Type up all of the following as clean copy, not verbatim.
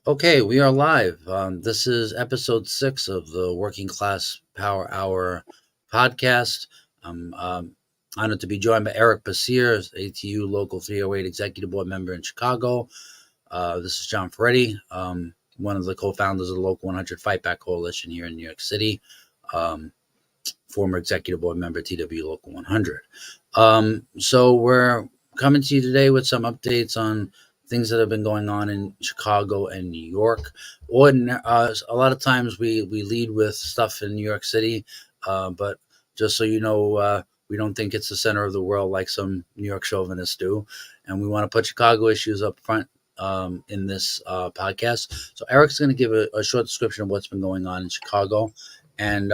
Okay, we are live. This is episode 6 of the Working Class Power Hour podcast. I'm honored to be joined by Eric Basir, ATU Local 308 Executive Board member in Chicago. This is John Ferretti, one of the co-founders of the Local 100 Fight Back Coalition here in New York City, former Executive Board member, TW Local 100. So we're coming to you today with some updates on things that have been going on in Chicago and New York. A lot of times we lead with stuff in New York City, but just so you know, we don't think it's the center of the world like some New York chauvinists do, and we want to put Chicago issues up front in this podcast. So Eric's going to give a short description of what's been going on in Chicago, and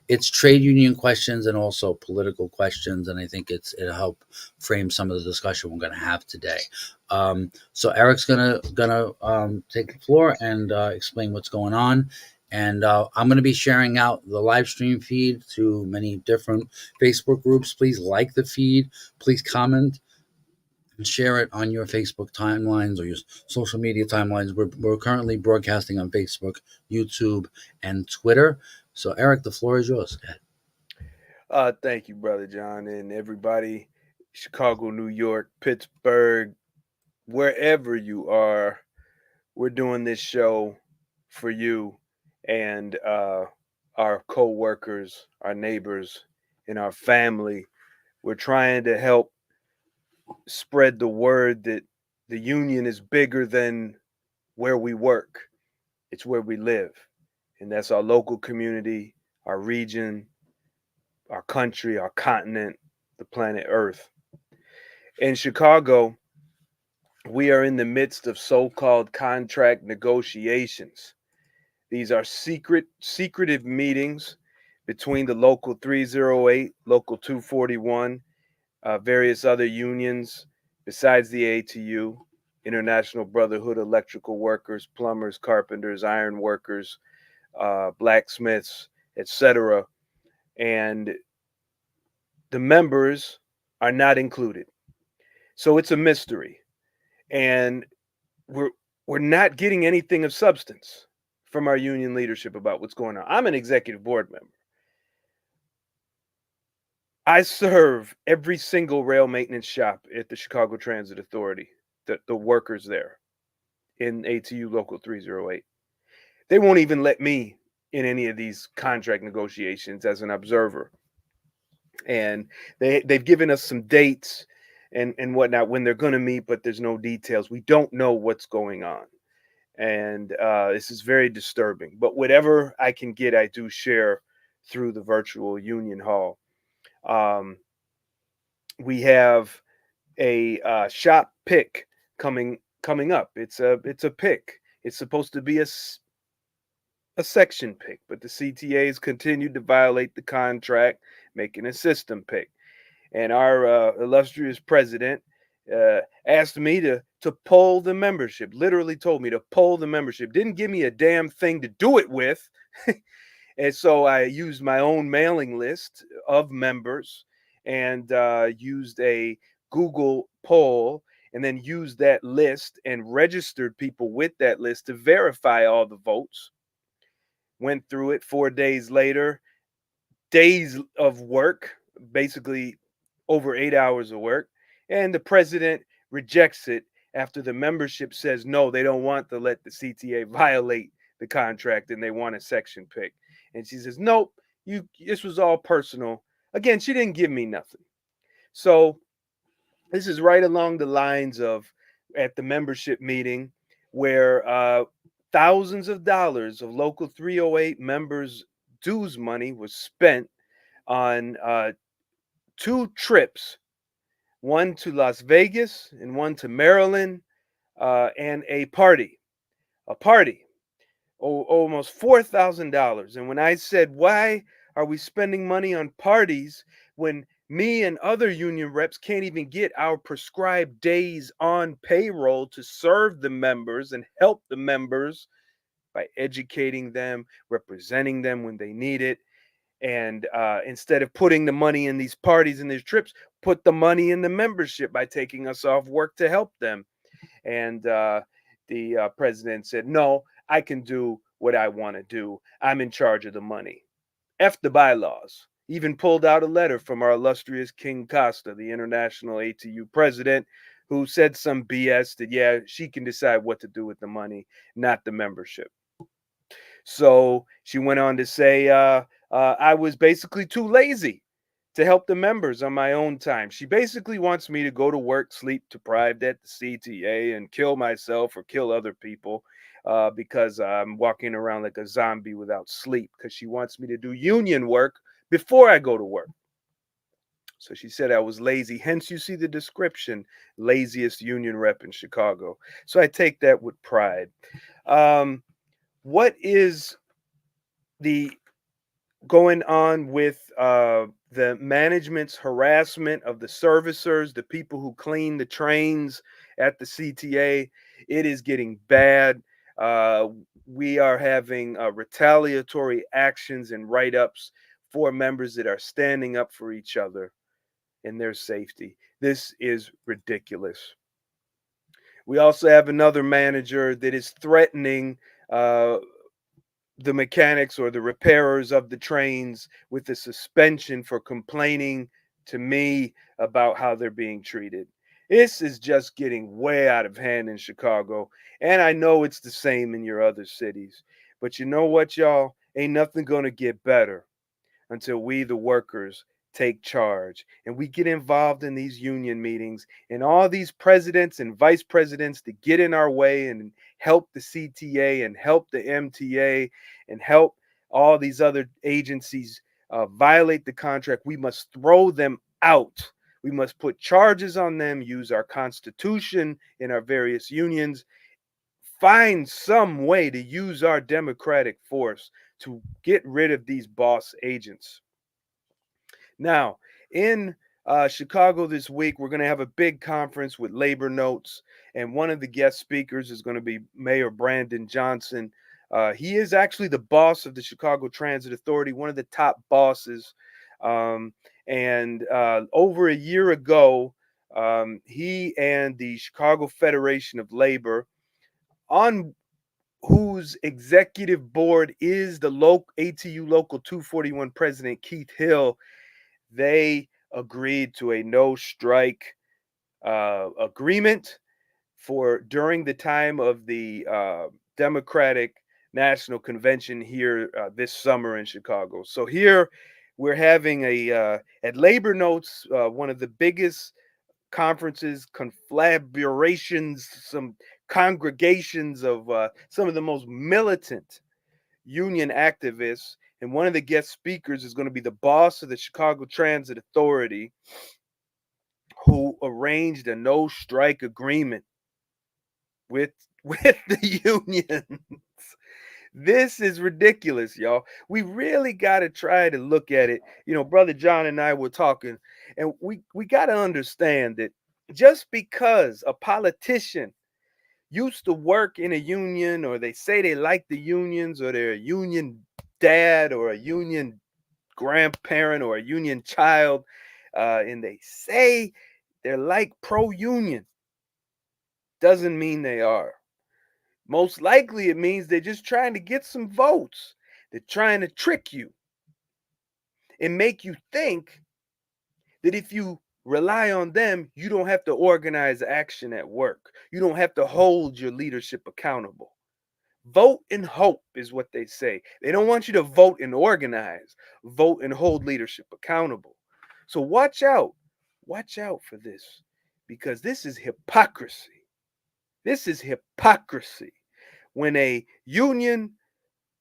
it's trade union questions and also political questions, and I think it'll help frame some of the discussion we're going to have today. So Eric's gonna take the floor and explain what's going on, and I'm going to be sharing out the live stream feed to many different Facebook groups. Please like the feed, please comment and share it on your Facebook timelines or your social media timelines. We're currently broadcasting on Facebook, YouTube, and Twitter. So Eric, the floor is yours. Go ahead. Thank you, Brother John, and everybody, Chicago, New York, Pittsburgh, wherever you are. We're doing this show for you and our co-workers, our neighbors, and our family. We're trying to help spread the word that the union is bigger than where we work. It's where we live, and that's our local community, our region, our country, our continent, the planet Earth. In Chicago, we are in the midst of so-called contract negotiations. These are secretive meetings between the local 308, local 241, various other unions besides the ATU, International Brotherhood, electrical workers, plumbers, carpenters, iron workers, blacksmiths, etc. And the members are not included. So it's a mystery. And we're not getting anything of substance from our union leadership about what's going on. I'm an executive board member. I serve every single rail maintenance shop at the Chicago Transit Authority, the workers there in ATU Local 308. They won't even let me in any of these contract negotiations as an observer. And they've given us some dates and whatnot when they're going to meet, but there's no details. We don't know what's going on. And this is very disturbing. But whatever I can get, I do share through the virtual union hall. We have a shop pick coming up. It's a pick. It's supposed to be a section pick, but the CTAs continued to violate the contract, making a system pick. And our illustrious president asked me to poll the membership. Literally told me to poll the membership. Didn't give me a damn thing to do it with. And so I used my own mailing list of members and used a Google poll, and then used that list and registered people with that list to verify all the votes. Went through it 4 days later, days of work, basically over 8 hours of work, and the president rejects it after the membership says no, they don't want to let the CTA violate the contract and they want a section pick. And she says, nope, this was all personal. Again, she didn't give me nothing. So this is right along the lines of at the membership meeting where thousands of dollars of local 308 members' dues money was spent on 2 trips, one to Las Vegas and one to Maryland, and a party, almost $4,000. And when I said, why are we spending money on parties when me and other union reps can't even get our prescribed days on payroll to serve the members and help the members by educating them, representing them when they need it? And instead of putting the money in these parties and these trips, put the money in the membership by taking us off work to help them. And the president said, no, I can do what I want to do. I'm in charge of the money. F the bylaws. Even pulled out a letter from our illustrious King Costa, the international ATU president, who said some BS that, yeah, she can decide what to do with the money, not the membership. So she went on to say, I was basically too lazy to help the members on my own time. She basically wants me to go to work, sleep deprived at the CTA, and kill myself or kill other people because I'm walking around like a zombie without sleep, because she wants me to do union work before I go to work. So she said I was lazy. Hence, you see the description, laziest union rep in Chicago. So I take that with pride. What is the going on with the management's harassment of the servicers, the people who clean the trains at the CTA? It is getting bad. We are having retaliatory actions and write-ups for members that are standing up for each other and their safety. This is ridiculous. We also have another manager that is threatening the mechanics or the repairers of the trains with a suspension for complaining to me about how they're being treated. This is just getting way out of hand in Chicago. And I know it's the same in your other cities. But you know what, y'all? Ain't nothing going to get better until we, the workers, take charge and we get involved in these union meetings, and all these presidents and vice presidents to get in our way and help the CTA and help the MTA and help all these other agencies violate the contract. We must throw them out. We must put charges on them, use our constitution in our various unions, find some way to use our democratic force to get rid of these boss agents. Now, in Chicago this week, we're going to have a big conference with Labor Notes, and one of the guest speakers is going to be Mayor Brandon Johnson. He is actually the boss of the Chicago Transit Authority, one of the top bosses. And over a year ago, he and the Chicago Federation of Labor, on whose executive board is the ATU Local 241 President Keith Hill, they agreed to a no strike agreement for during the time of the Democratic National Convention here this summer in Chicago. So here we're having at Labor Notes, one of the biggest conferences, conflagrations, some congregations of some of the most militant union activists. And one of the guest speakers is going to be the boss of the Chicago Transit Authority, who arranged a no strike agreement with the unions. This is ridiculous, y'all. We really got to try to look at it. You know, Brother John and I were talking, and we got to understand that just because a politician used to work in a union, or they say they like the unions, or they're a union dad or a union grandparent or a union child, and they say they're like pro-union, doesn't mean they are. Most likely it means they're just trying to get some votes. They're trying to trick you and make you think that if you rely on them, you don't have to organize action at work. You don't have to hold your leadership accountable. Vote and hope is what they say. They don't want you to vote and organize. Vote and hold leadership accountable. So watch out. Watch out for this, because this is hypocrisy. This is hypocrisy. When a union,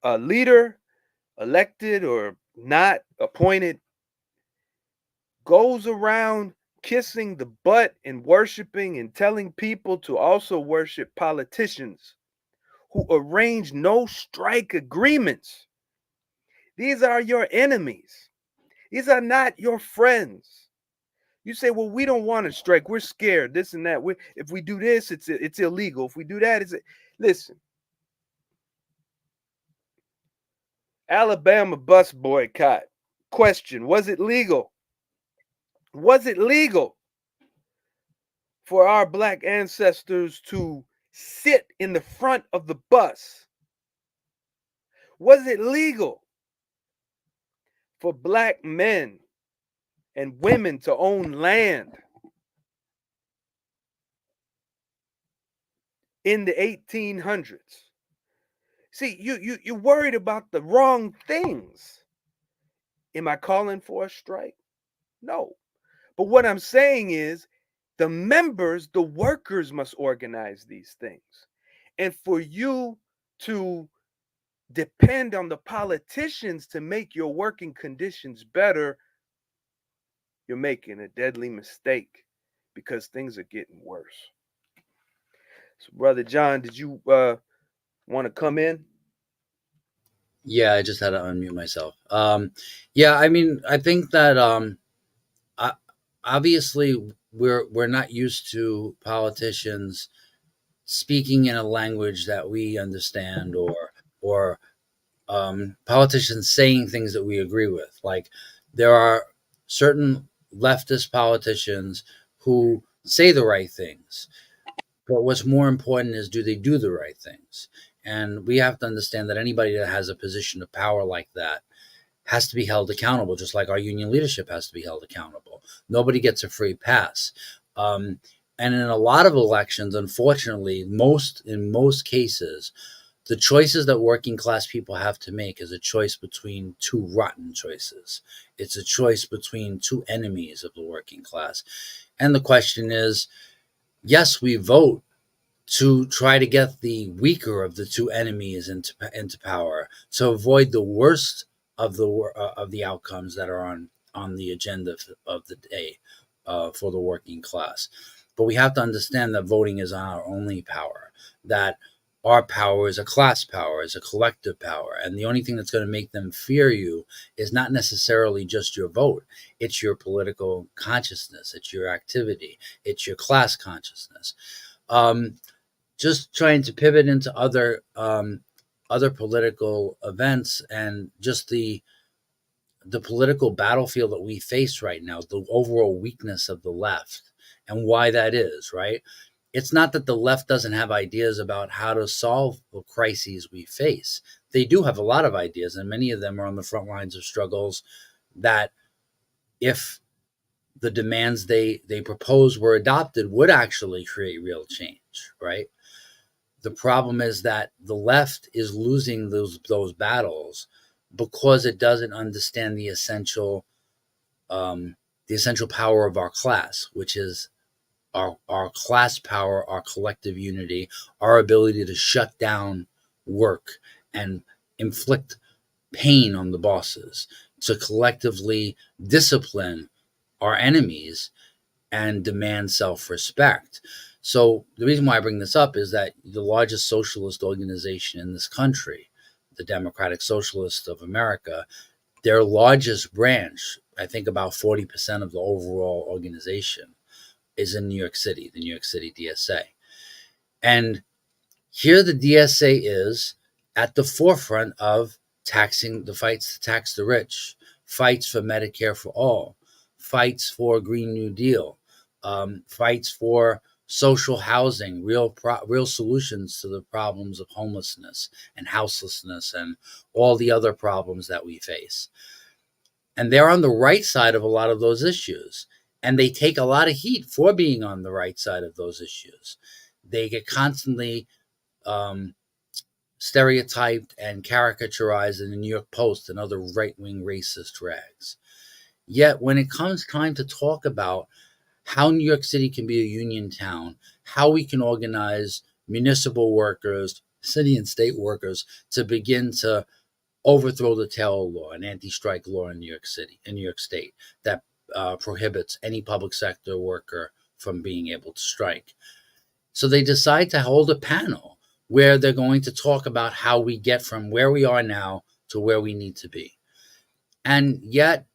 a leader, elected or not appointed, goes around kissing the butt and worshiping and telling people to also worship politicians who arrange no strike agreements. These are your enemies. These are not your friends. You say, well, we don't want to strike. We're scared, this and that. If we do this, it's illegal. If we do that, listen. Alabama bus boycott. Question, was it legal? Was it legal for our black ancestors to sit in the front of the bus? Was it legal for black men and women to own land in the 1800s? See, you're worried about the wrong things. Am I calling for a strike? No. But what I'm saying is the members, the workers must organize these things. And for you to depend on the politicians to make your working conditions better, you're making a deadly mistake because things are getting worse. So, Brother John, did you want to come in? Yeah, I just had to unmute myself. Yeah, I mean, I think that I, obviously we're not used to politicians speaking in a language that we understand, or politicians saying things that we agree with. Like, there are certain leftist politicians who say the right things, but what's more important is, do they do the right things? And we have to understand that anybody that has a position of power like that has to be held accountable, just like our union leadership has to be held accountable. Nobody gets a free pass. Um, and in a lot of elections, unfortunately, in most cases, the choices that working class people have to make is a choice between two rotten choices. It's a choice between two enemies of the working class. And the question is, yes, we vote to try to get the weaker of the two enemies into power, to avoid the worst of the outcomes that are on the agenda of the day for the working class. But we have to understand that voting is our only power. That our power is a class power, is a collective power, and the only thing that's going to make them fear you is not necessarily just your vote. It's your political consciousness. It's your activity. It's your class consciousness. Um, just trying to pivot into other political events, and just the political battlefield that we face right now, the overall weakness of the left, and why that is, right? It's not that the left doesn't have ideas about how to solve the crises we face. They do have a lot of ideas, and many of them are on the front lines of struggles that, if the demands they propose were adopted, would actually create real change, right? The problem is that the left is losing those battles because it doesn't understand the essential power of our class, which is our class power, our collective unity, our ability to shut down work and inflict pain on the bosses, to collectively discipline our enemies and demand self-respect. So the reason why I bring this up is that the largest socialist organization in this country, the Democratic Socialists of America, their largest branch, I think about 40% of the overall organization, is in New York City, the New York City DSA. And here the DSA is at the forefront of taxing the fights to tax the rich, fights for Medicare for all, fights for Green New Deal, fights for social housing, real solutions to the problems of homelessness and houselessness and all the other problems that we face. And they're on the right side of a lot of those issues. And they take a lot of heat for being on the right side of those issues. They get constantly stereotyped and caricaturized in the New York Post and other right-wing racist rags. Yet when it comes time to talk about how New York City can be a union town, how we can organize municipal workers, city and state workers, to begin to overthrow the Taylor law, an anti-strike law in New York City, in New York State, that prohibits any public sector worker from being able to strike. So they decide to hold a panel where they're going to talk about how we get from where we are now to where we need to be. And yet,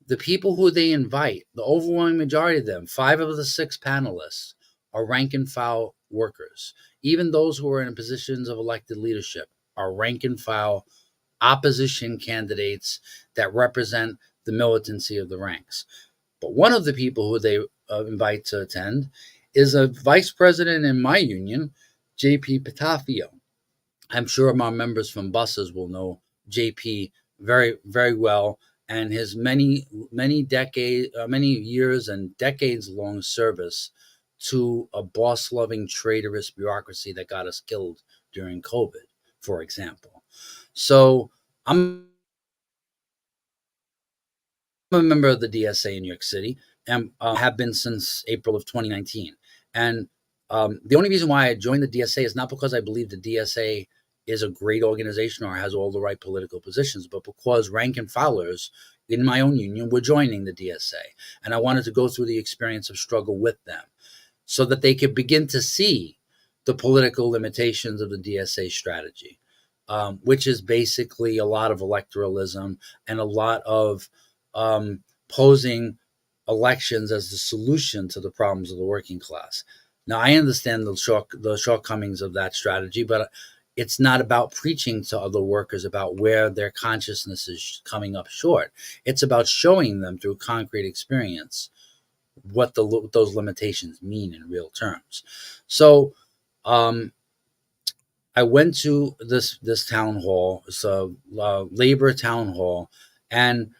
the people who they invite, the overwhelming majority of them, 5 of the 6 panelists, are rank and file workers. Even those who are in positions of elected leadership are rank and file opposition candidates that represent the militancy of the ranks. But one of the people who they invite to attend is a vice president in my union JP Patafio. I'm sure my members from buses will know JP very, very well, and his many years and decades long service to a boss loving traitorous bureaucracy that got us killed during COVID, for example. So I'm a member of the DSA in New York City and have been since April of 2019. And the only reason why I joined the DSA is not because I believe the DSA is a great organization or has all the right political positions, but because rank and filers in my own union were joining the DSA. And I wanted to go through the experience of struggle with them so that they could begin to see the political limitations of the DSA strategy, which is basically a lot of electoralism and a lot of posing elections as the solution to the problems of the working class. Now, I understand the shortcomings of that strategy, but it's not about preaching to other workers about where their consciousness is coming up short. It's about showing them through concrete what those limitations mean in real terms. So I went to this town hall. It's a labor town hall, and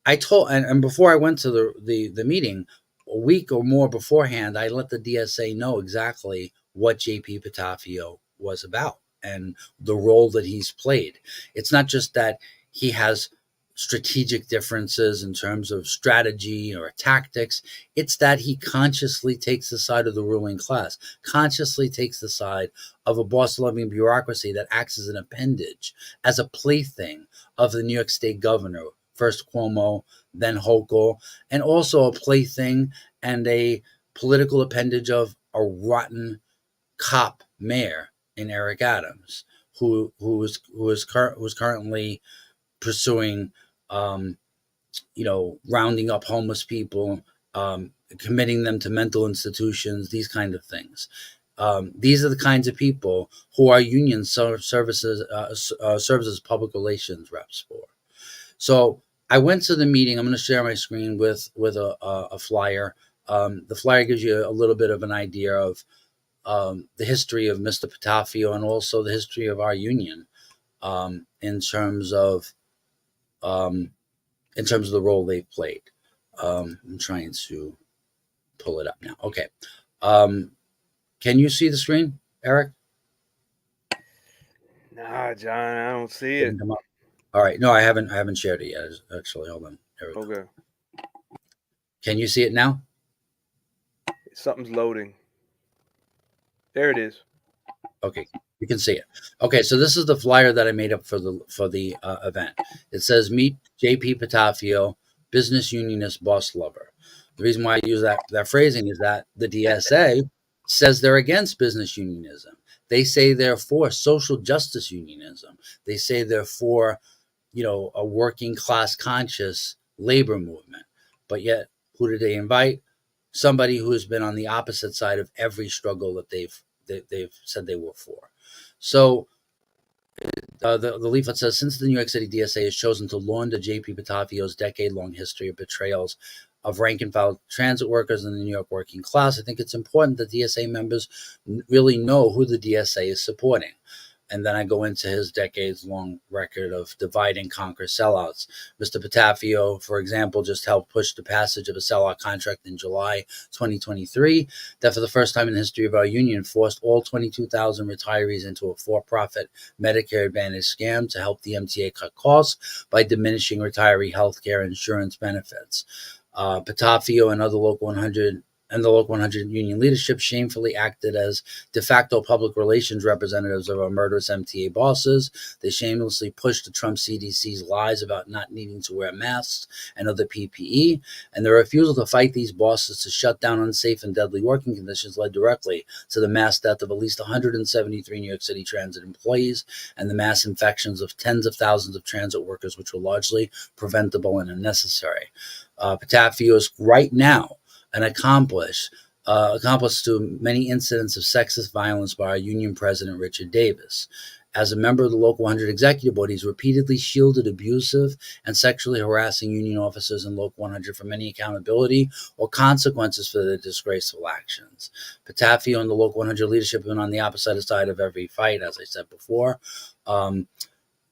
I told, and before I went to the meeting, a week or more beforehand, I let the DSA know exactly what JP Patafio was about and the role that he's played. It's not just that he has strategic differences in terms of strategy or tactics. It's that he consciously takes the side of the ruling class, consciously takes the side of a boss-loving bureaucracy that acts as an appendage, as a plaything of the New York State governor, first Cuomo, then Hochul, and also a plaything and a political appendage of a rotten cop mayor in Eric Adams, who is currently pursuing, rounding up homeless people, committing them to mental institutions, these kind of things. These are the kinds of people who our union serves as public relations reps for. So I went to the meeting. I'm going to share my screen with a flyer. The flyer gives you a little bit of an idea of the history of Mr. Patafio and also the history of our union in terms of the role they've played. I'm trying to pull it up now. Okay. Can you see the screen, Eric? Nah, John, I don't see it. All right. No, I haven't shared it yet. Actually, hold on. There we go. Okay. Can you see it now? Something's loading. There it is. Okay, you can see it. Okay, so this is the flyer that I made up for the event. It says, "Meet JP Patafio, business unionist, boss lover." The reason why I use that phrasing is that the DSA says they're against business unionism. They say they're for social justice unionism. They say they're for, a working class conscious labor movement. But yet, who did they invite? Somebody who has been on the opposite side of every struggle that they've said they were for. So the leaflet says, since the New York City DSA has chosen to launder JP Patafio's decade-long history of betrayals of rank and file transit workers in the New York working class, I think it's important that DSA members really know who the DSA is supporting. And then I go into his decades-long record of divide and conquer sellouts. Mr. Patafio, for example, just helped push the passage of a sellout contract in July 2023 that for the first time in the history of our union forced all 22,000 retirees into a for-profit Medicare Advantage scam to help the MTA cut costs by diminishing retiree health care insurance benefits. Patafio and the Local 100 union leadership shamefully acted as de facto public relations representatives of our murderous MTA bosses. They shamelessly pushed the Trump CDC's lies about not needing to wear masks and other PPE, and their refusal to fight these bosses to shut down unsafe and deadly working conditions led directly to the mass death of at least 173 New York City Transit employees and the mass infections of tens of thousands of transit workers, which were largely preventable and unnecessary. Patafio is right now an accomplice accomplice to many incidents of sexist violence by our union president, Richard Davis. As a member of the Local 100 Executive Board, he's repeatedly shielded abusive and sexually harassing union officers in Local 100 from any accountability or consequences for their disgraceful actions. Patafio and the Local 100 leadership have been on the opposite side of every fight, as I said before.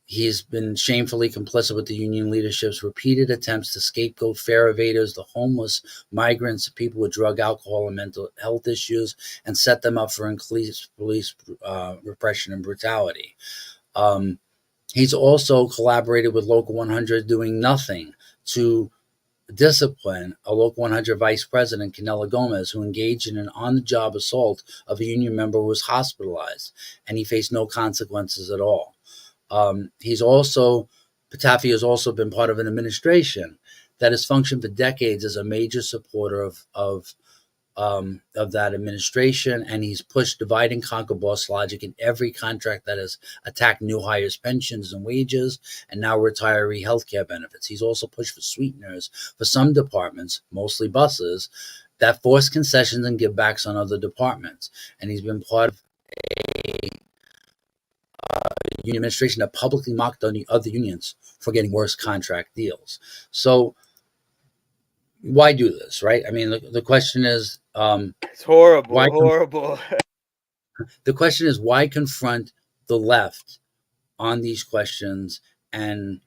He's been shamefully complicit with the union leadership's repeated attempts to scapegoat fare evaders, the homeless, migrants, people with drug, alcohol, and mental health issues, and set them up for increased police repression and brutality. He's also collaborated with Local 100, doing nothing to discipline a Local 100 vice president, Canela Gomez, who engaged in an on-the-job assault of a union member who was hospitalized, and he faced no consequences at all. Patafio has also been part of an administration that has functioned for decades as a major supporter of that administration, and he's pushed divide and conquer boss logic in every contract that has attacked new hires' pensions and wages, and now retiree health care benefits. He's also pushed for sweeteners for some departments, mostly buses, that force concessions and givebacks on other departments. And he's been part of a union administration that publicly mocked the other unions for getting worse contract deals. So why do this, right? I mean, the question is, it's horrible, horrible. The question is, why confront the left on these questions? And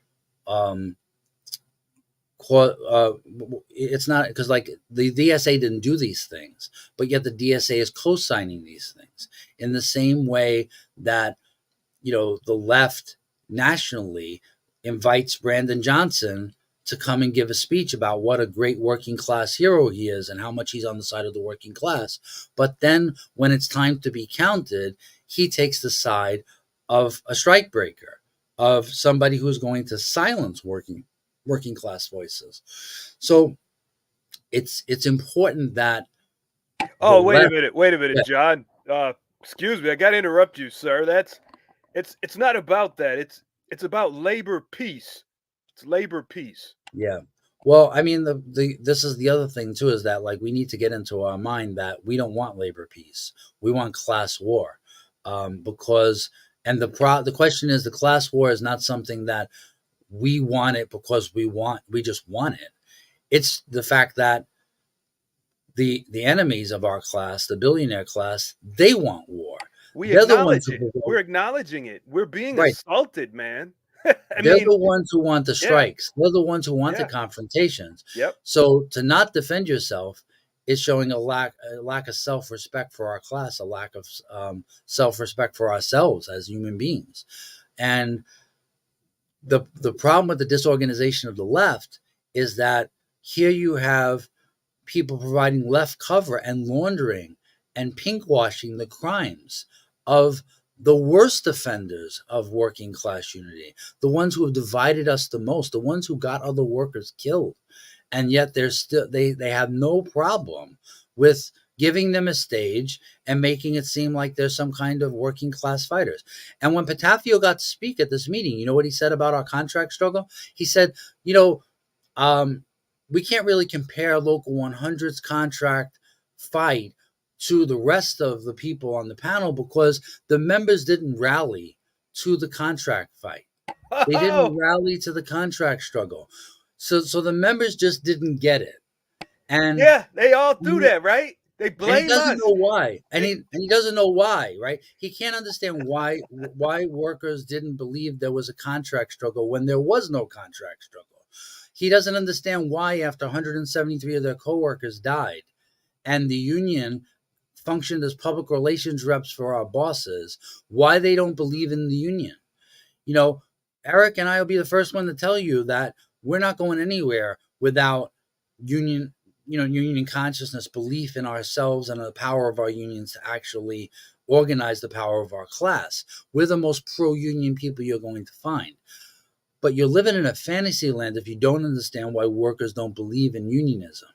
it's not because, like, the DSA didn't do these things, but yet the DSA is co-signing these things in the same way that, you know, the left nationally invites Brandon Johnson to come and give a speech about what a great working class hero he is and how much he's on the side of the working class. But then when it's time to be counted, he takes the side of a strikebreaker, of somebody who's going to silence working class voices. So it's important that. Oh, wait a minute, John. Excuse me, I got to interrupt you, sir. It's not about that. It's about labor peace. It's labor peace. Yeah. Well, I mean, this is the other thing too, is that, like, we need to get into our mind that we don't want labor peace. We want class war, because the question is, the class war is not something that we want it because we just want it. It's the fact that the enemies of our class, the billionaire class, they want war. We acknowledge it. We're acknowledging it. We're being assaulted, man. They're the ones who want the strikes. Yeah. They're the ones who want the confrontations. Yep. So to not defend yourself is showing a lack of self-respect for our class, a lack of self-respect for ourselves as human beings. And the problem with the disorganization of the left is that here you have people providing left cover and laundering and pinkwashing the crimes of the worst offenders of working class unity, the ones who have divided us the most, the ones who got other workers killed. And yet they have no problem with giving them a stage and making it seem like there's some kind of working class fighters. And when Patafio got to speak at this meeting, you know what he said about our contract struggle? He said, we can't really compare Local 100's contract fight to the rest of the people on the panel because the members didn't rally to the contract fight. They didn't rally to the contract struggle. So the members just didn't get it. And yeah, they all do that, right? They blame us. He doesn't know why. And he doesn't know why, right? He can't understand why workers didn't believe there was a contract struggle when there was no contract struggle. He doesn't understand why, after 173 of their coworkers died and the union functioned as public relations reps for our bosses, why they don't believe in the union. Eric and I will be the first one to tell you that we're not going anywhere without union consciousness, belief in ourselves and the power of our unions to actually organize the power of our class. We're the most pro-union people you're going to find. But you're living in a fantasy land if you don't understand why workers don't believe in unionism.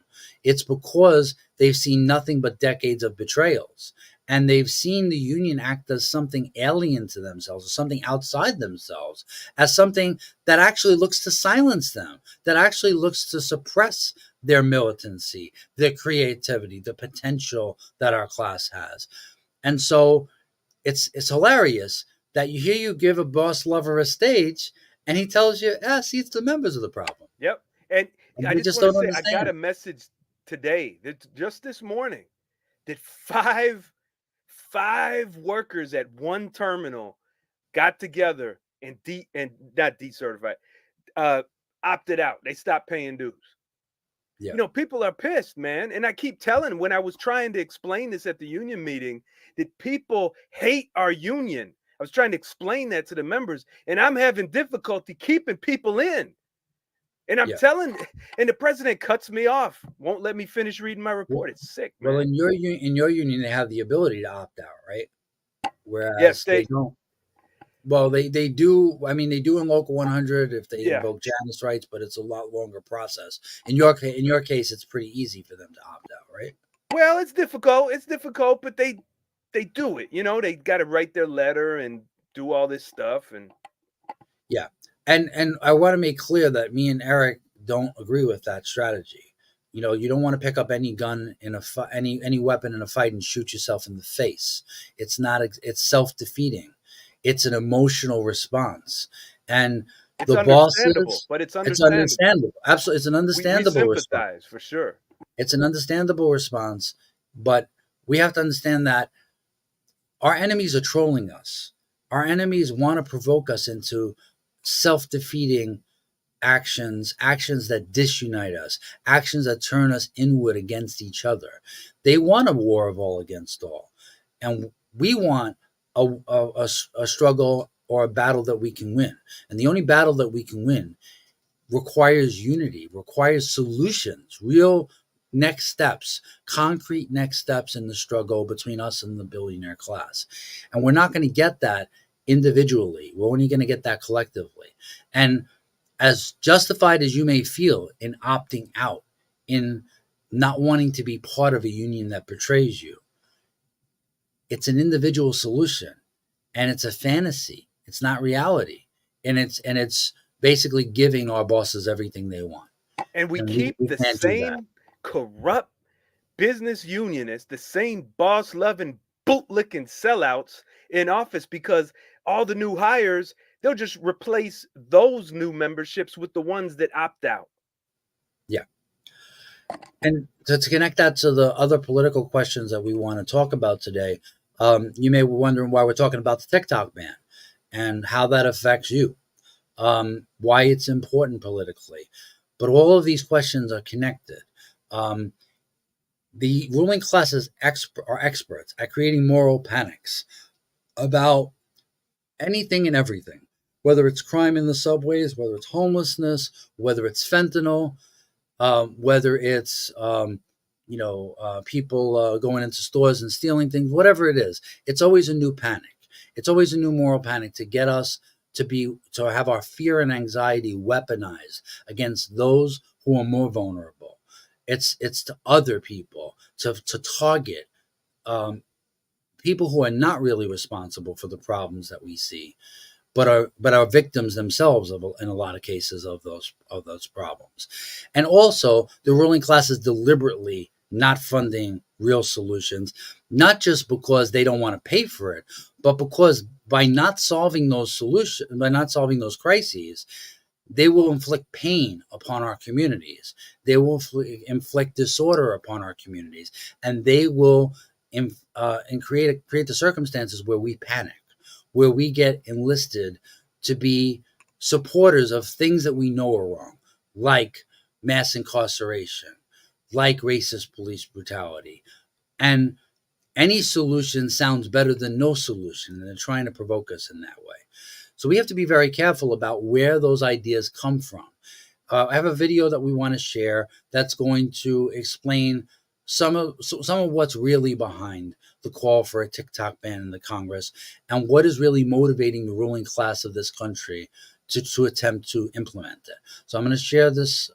It's because they've seen nothing but decades of betrayals. and they've seen the union act as something alien to themselves, or something outside themselves, as something that actually looks to silence them, that actually looks to suppress their militancy, their creativity, the potential that our class has. And so it's hilarious that you give a boss lover a stage and he tells you, see, it's the members of the problem. Yep. And And I we just just want to don't say, I got understand. a message today that just this morning that five workers at one terminal got together and not decertified, opted out. They stopped paying dues. Yeah. You know, people are pissed, man. And I keep telling, when I was trying to explain this at the union meeting, that people hate our union. I was trying to explain that to the members, and I'm having difficulty keeping people in. And I'm Yeah. telling, and the president cuts me off, won't let me finish reading my report. It's sick, man. Well, in your union, they have the ability to opt out, right? Yeah, Whereas they state. don't. Well, they do. I mean, they do in Local 100 if they Yeah. invoke Janus rights, but it's a lot longer process. In your case, it's pretty easy for them to opt out, right? Well, it's difficult. It's difficult, but they do it. You know, they got to write their letter and do all this stuff. And Yeah, and I want to make clear that me and Eric don't agree with that strategy. You know, you don't want to pick up any gun in a any weapon in a fight and shoot yourself in the face. It's not. It's self-defeating. It's an emotional response, and it's the understandable. bosses. But it's It's understandable. understandable. Absolutely, it's an We understandable response. sympathize for sure. It's an understandable response, but we have to understand that our enemies are trolling us. Our enemies want to provoke us into self-defeating actions that disunite us, actions that turn us inward against each other. They want a war of all against all. And we want a struggle or a battle that we can win. And the only battle that we can win requires unity, requires solutions, real next steps, concrete next steps in the struggle between us and the billionaire class. And we're not going to get that individually. We're only going to get that collectively. And as justified as you may feel in opting out, in not wanting to be part of a union that betrays you, it's an individual solution, and it's a fantasy. It's not reality, and it's basically giving our bosses everything they want. And we And keep we the can't do that. same corrupt business unionists, the same boss loving, bootlicking sellouts in office, because all the new hires, they'll just replace those new memberships with the ones that opt out. Yeah. And to connect that to the other political questions that we want to talk about today, you may be wondering why we're talking about the TikTok ban and how that affects you, why it's important politically. But all of these questions are connected. The ruling classes are experts at creating moral panics about anything and everything, whether it's crime in the subways, whether it's homelessness, whether it's fentanyl, whether it's people going into stores and stealing things, whatever it is. It's always a new panic. It's always a new moral panic to get us to have our fear and anxiety weaponized against those who are more vulnerable. It's to other people, to target people who are not really responsible for the problems that we see, but are victims themselves in a lot of cases of those problems. And also, the ruling class is deliberately not funding real solutions, not just because they don't want to pay for it, but because by not solving those crises, they will inflict pain upon our communities. They will inflict disorder upon our communities, and they will create the circumstances where we panic, where we get enlisted to be supporters of things that we know are wrong, like mass incarceration, like racist police brutality. And any solution sounds better than no solution, and they're trying to provoke us in that way. So we have to be very careful about where those ideas come from. I have a video that we want to share that's going to explain some of what's really behind the call for a TikTok ban in the Congress, and what is really motivating the ruling class of this country to attempt to implement it. So I'm going to share this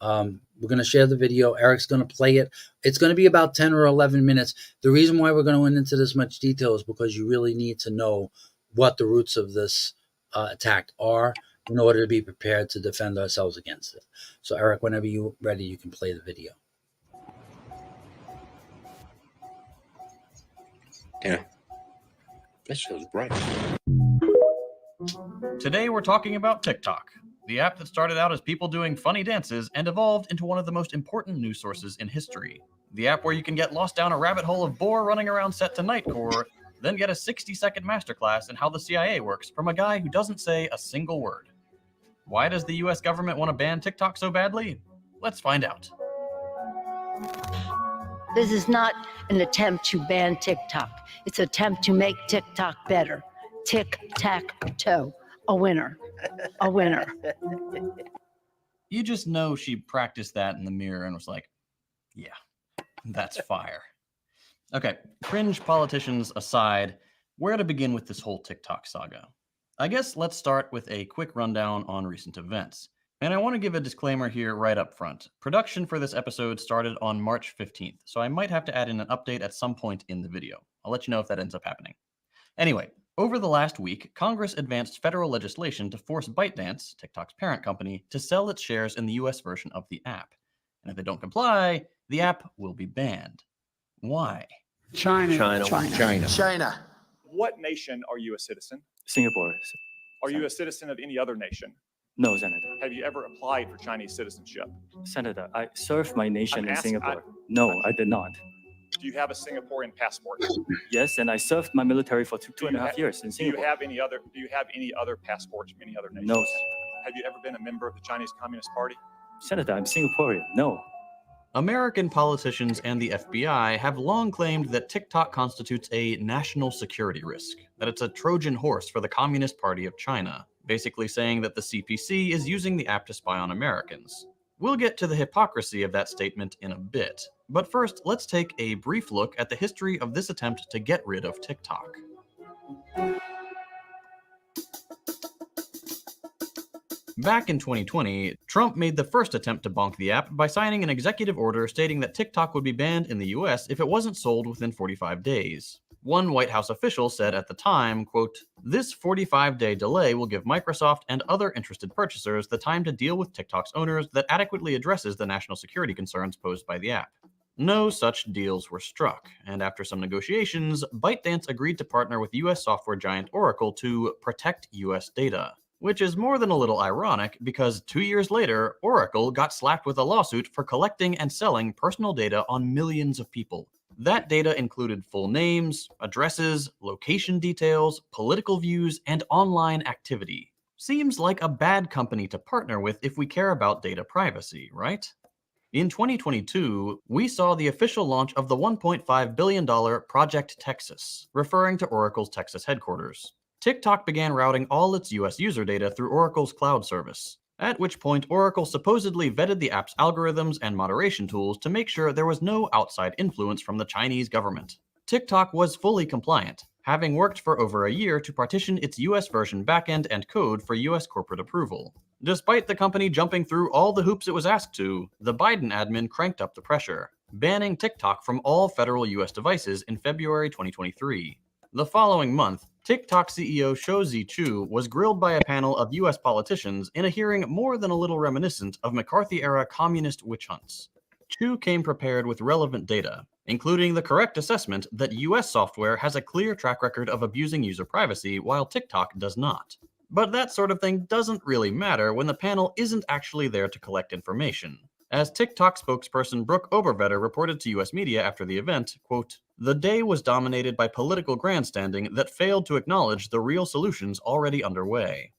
We're going to share the video. Eric's going to play it. It's going to be about 10 or 11 minutes. The reason why we're going to went into this much detail is because you really need to know what the roots of this attack are in order to be prepared to defend ourselves against it. So, Eric, whenever you're ready, you can play the video. Yeah. That show's bright. Today we're talking about TikTok, the app that started out as people doing funny dances and evolved into one of the most important news sources in history. The app where you can get lost down a rabbit hole of boar running around set to Nightcore, then get a 60-second masterclass in how the CIA works from a guy who doesn't say a single word. Why does the US government want to ban TikTok so badly? Let's find out. This is not an attempt to ban TikTok. It's an attempt to make TikTok better. Tic-tac-toe. A winner. A winner. You just know she practiced that in the mirror and was like, yeah, that's fire. Okay, cringe politicians aside, where to begin with this whole TikTok saga? I guess let's start with a quick rundown on recent events. And I want to give a disclaimer here right up front. Production for this episode started on March 15th, so I might have to add in an update at some point in the video. I'll let you know if that ends up happening. Anyway, over the last week, Congress advanced federal legislation to force ByteDance, TikTok's parent company, to sell its shares in the US version of the app. And if they don't comply, the app will be banned. Why? China. What nation are you a citizen? Singapore. Are you a citizen of any other nation? No, Senator. Have you ever applied for Chinese citizenship? Senator, I served my nation I'm in asking- Singapore. No, I did not. Do you have a Singaporean passport? Yes, and I served my military for two and a half ha- years in Do you Singapore. have any other passports from any other nation? No, Have you ever been a member of the Chinese Communist Party? Senator, I'm Singaporean. No. American politicians and the FBI have long claimed that TikTok constitutes a national security risk, that it's a Trojan horse for the Communist Party of China, basically saying that the CPC is using the app to spy on Americans. We'll get to the hypocrisy of that statement in a bit, but first, let's take a brief look at the history of this attempt to get rid of TikTok. Back in 2020, Trump made the first attempt to bonk the app by signing an executive order stating that TikTok would be banned in the US if it wasn't sold within 45 days. One White House official said at the time, quote, "This 45-day delay will give Microsoft and other interested purchasers the time to deal with TikTok's owners that adequately addresses the national security concerns posed by the app." No such deals were struck, and after some negotiations, ByteDance agreed to partner with US software giant Oracle to protect US data. Which is more than a little ironic because 2 years later, Oracle got slapped with a lawsuit for collecting and selling personal data on millions of people. That data included full names, addresses, location details, political views, and online activity. Seems like a bad company to partner with if we care about data privacy, right? In 2022, we saw the official launch of the $1.5 billion Project Texas, referring to Oracle's Texas headquarters. TikTok began routing all its US user data through Oracle's cloud service, at which point Oracle supposedly vetted the app's algorithms and moderation tools to make sure there was no outside influence from the Chinese government. TikTok was fully compliant, having worked for over a year to partition its US version backend and code for US corporate approval. Despite the company jumping through all the hoops it was asked to, the Biden admin cranked up the pressure, banning TikTok from all federal US devices in February 2023. The following month, TikTok CEO Shou Zi-Chew was grilled by a panel of US politicians in a hearing more than a little reminiscent of McCarthy-era communist witch hunts. Chew came prepared with relevant data, including the correct assessment that US software has a clear track record of abusing user privacy while TikTok does not. But that sort of thing doesn't really matter when the panel isn't actually there to collect information. As TikTok spokesperson Brooke Obervetter reported to US media after the event, quote, "The day was dominated by political grandstanding that failed to acknowledge the real solutions already underway."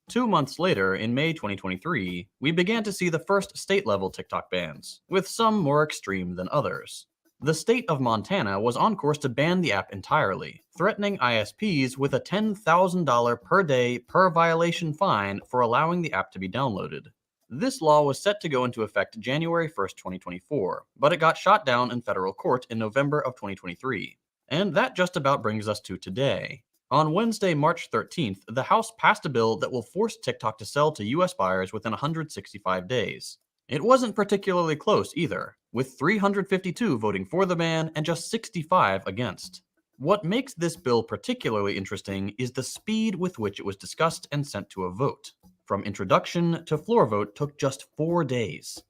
2 months later, in May 2023, we began to see the first state-level TikTok bans, with some more extreme than others. The state of Montana was on course to ban the app entirely, threatening ISPs with a $10,000 per day per violation fine for allowing the app to be downloaded. This law was set to go into effect January 1st, 2024, but it got shot down in federal court in November of 2023. And that just about brings us to today. On Wednesday, March 13th, the House passed a bill that will force TikTok to sell to US buyers within 165 days. It wasn't particularly close either, with 352 voting for the ban and just 65 against. What makes this bill particularly interesting is the speed with which it was discussed and sent to a vote. From introduction to floor vote took just 4 days.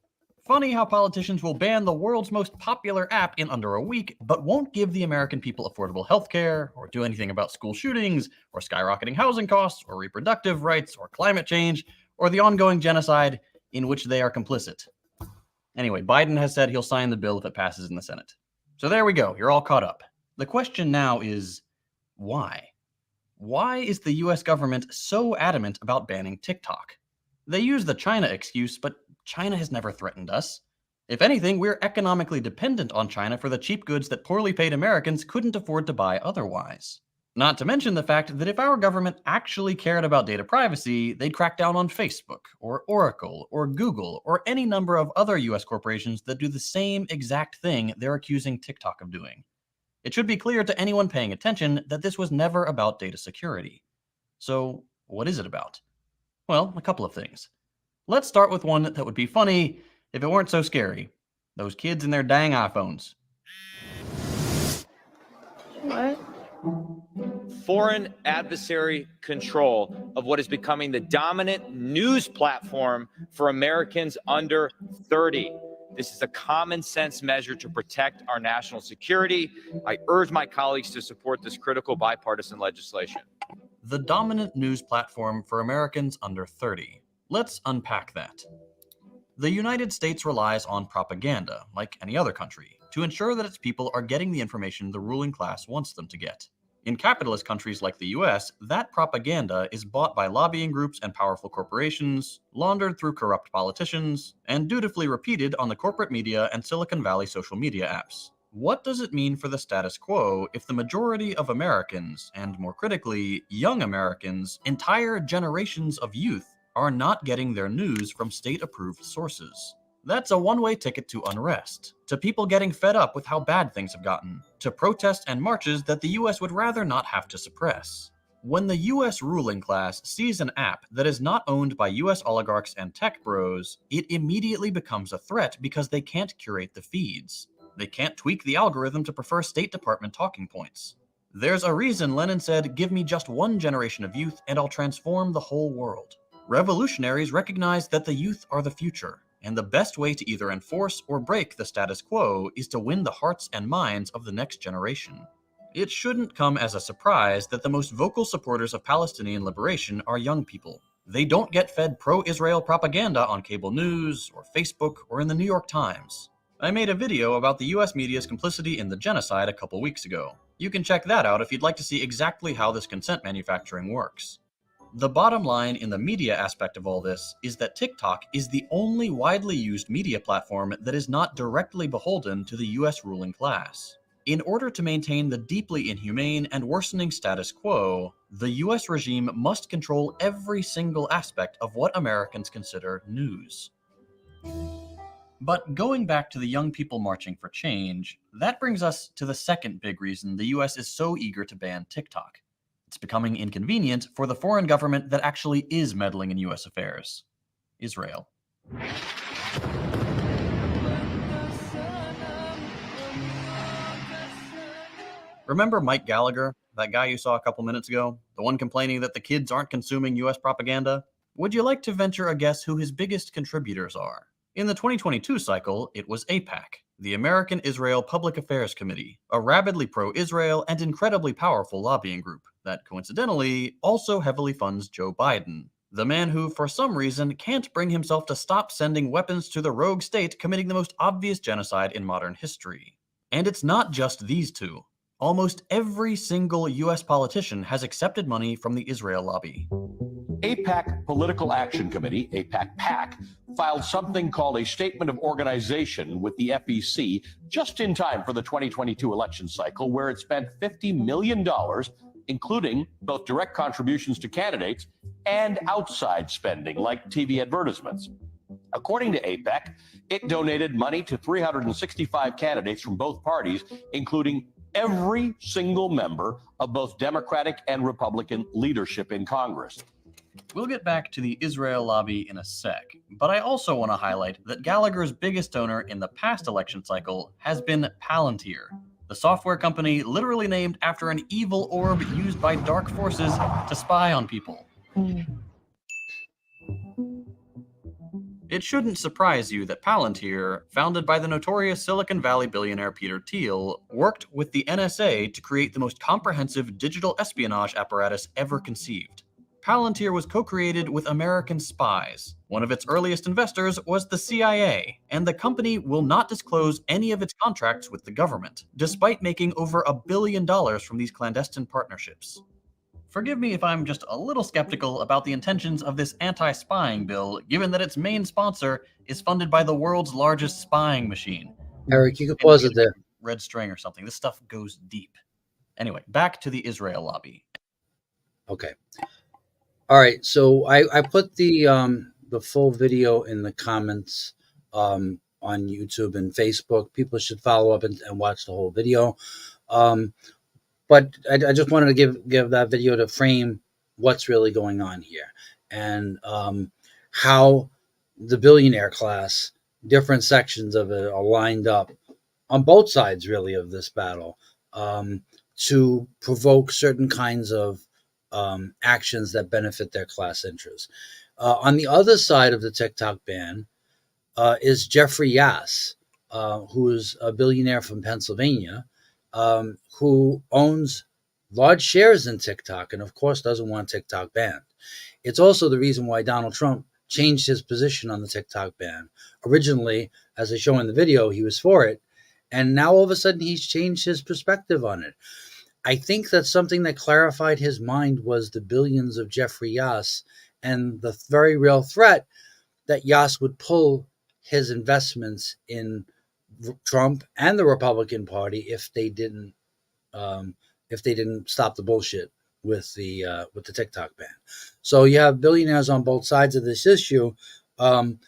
Funny how politicians will ban the world's most popular app in under a week, but won't give the American people affordable healthcare, or do anything about school shootings, or skyrocketing housing costs, or reproductive rights, or climate change, or the ongoing genocide in which they are complicit. Anyway, Biden has said he'll sign the bill if it passes in the Senate. So there we go, you're all caught up. The question now is, why? Why is the US government so adamant about banning TikTok? They use the China excuse, but China has never threatened us. If anything, we're economically dependent on China for the cheap goods that poorly paid Americans couldn't afford to buy otherwise. Not to mention the fact that if our government actually cared about data privacy, they'd crack down on Facebook, or Oracle, or Google, or any number of other US corporations that do the same exact thing they're accusing TikTok of doing. It should be clear to anyone paying attention that this was never about data security. So, what is it about? Well, a couple of things. Let's start with one that would be funny if it weren't so scary. Those kids and their dang iPhones. What? Foreign adversary control of what is becoming the dominant news platform for Americans under 30. This is a common sense measure to protect our national security. I urge my colleagues to support this critical bipartisan legislation. The dominant news platform for Americans under 30. Let's unpack that. The United States relies on propaganda, like any other country, to ensure that its people are getting the information the ruling class wants them to get. In capitalist countries like the US, that propaganda is bought by lobbying groups and powerful corporations, laundered through corrupt politicians, and dutifully repeated on the corporate media and Silicon Valley social media apps. What does it mean for the status quo if the majority of Americans, and more critically, young Americans, entire generations of youth, are not getting their news from state-approved sources? That's a one-way ticket to unrest, to people getting fed up with how bad things have gotten, to protests and marches that the US would rather not have to suppress. When the US ruling class sees an app that is not owned by US oligarchs and tech bros, it immediately becomes a threat because they can't curate the feeds. They can't tweak the algorithm to prefer State Department talking points. There's a reason Lenin said, "Give me just one generation of youth and I'll transform the whole world." Revolutionaries recognize that the youth are the future, and the best way to either enforce or break the status quo is to win the hearts and minds of the next generation. It shouldn't come as a surprise that the most vocal supporters of Palestinian liberation are young people. They don't get fed pro-Israel propaganda on cable news, or Facebook, or in the New York Times. I made a video about the US media's complicity in the genocide a couple weeks ago. You can check that out if you'd like to see exactly how this consent manufacturing works. The bottom line in the media aspect of all this is that TikTok is the only widely used media platform that is not directly beholden to the US ruling class. In order to maintain the deeply inhumane and worsening status quo, the US regime must control every single aspect of what Americans consider news. But going back to the young people marching for change, that brings us to the second big reason the US is so eager to ban TikTok. It's becoming inconvenient for the foreign government that actually is meddling in US affairs: Israel. Remember Mike Gallagher, that guy you saw a couple minutes ago? The one complaining that the kids aren't consuming US propaganda? Would you like to venture a guess who his biggest contributors are? In the 2022 cycle, it was AIPAC, the American Israel Public Affairs Committee, a rabidly pro-Israel and incredibly powerful lobbying group that, coincidentally, also heavily funds Joe Biden, the man who, for some reason, can't bring himself to stop sending weapons to the rogue state committing the most obvious genocide in modern history. And it's not just these two. Almost every single US politician has accepted money from the Israel lobby. AIPAC Political Action Committee, AIPAC-PAC, filed something called a Statement of Organization with the FEC just in time for the 2022 election cycle, where it spent $50 million, including both direct contributions to candidates and outside spending like TV advertisements. According to AIPAC, it donated money to 365 candidates from both parties, including every single member of both Democratic and Republican leadership in Congress. We'll get back to the Israel lobby in a sec, but I also want to highlight that Gallagher's biggest donor in the past election cycle has been Palantir, the software company literally named after an evil orb used by dark forces to spy on people. It shouldn't surprise you that Palantir, founded by the notorious Silicon Valley billionaire Peter Thiel, worked with the NSA to create the most comprehensive digital espionage apparatus ever conceived. Palantir was co-created with American spies. One of its earliest investors was the CIA, and the company will not disclose any of its contracts with the government, despite making over $1 billion from these clandestine partnerships. Forgive me if I'm just a little skeptical about the intentions of this anti-spying bill, given that its main sponsor is funded by the world's largest spying machine. Eric, you can pause it there. Red string or something. This stuff goes deep. Anyway, back to the Israel lobby. Okay. All right. So I put the full video in the comments on YouTube and Facebook. People should follow up and watch the whole video. But I just wanted to give that video to frame what's really going on here and how the billionaire class, different sections of it, are lined up on both sides, really, of this battle to provoke certain kinds of actions that benefit their class interests. On the other side of the TikTok ban is Jeffrey Yass, who is a billionaire from Pennsylvania, who owns large shares in TikTok and, of course, doesn't want TikTok banned. It's also the reason why Donald Trump changed his position on the TikTok ban. Originally, as I show in the video, he was for it, and now all of a sudden he's changed his perspective on it. I think that something that clarified his mind was the billions of Jeffrey Yass and the very real threat that Yass would pull his investments in Trump and the Republican Party if they didn't stop the bullshit with the TikTok ban. So you have billionaires on both sides of this issue, and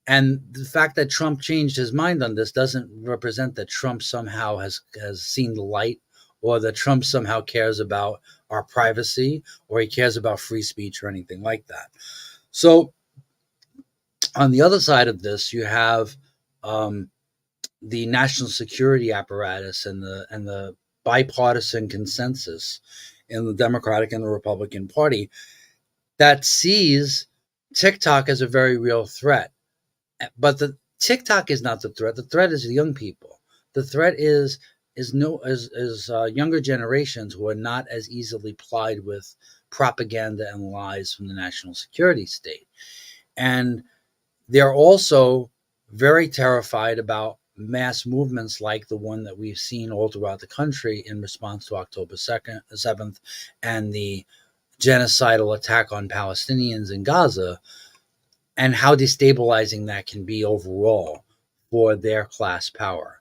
the fact that Trump changed his mind on this doesn't represent that Trump somehow has seen the light, or that Trump somehow cares about our privacy, or he cares about free speech or anything like that. So on the other side of this, you have the national security apparatus and the bipartisan consensus in the Democratic and the Republican Party that sees TikTok as a very real threat. But the TikTok is not the threat. The threat is the young people. The threat is younger generations who are not as easily plied with propaganda and lies from the national security state. And they're also very terrified about mass movements like the one that we've seen all throughout the country in response to October 7th and the genocidal attack on Palestinians in Gaza, and how destabilizing that can be overall for their class power.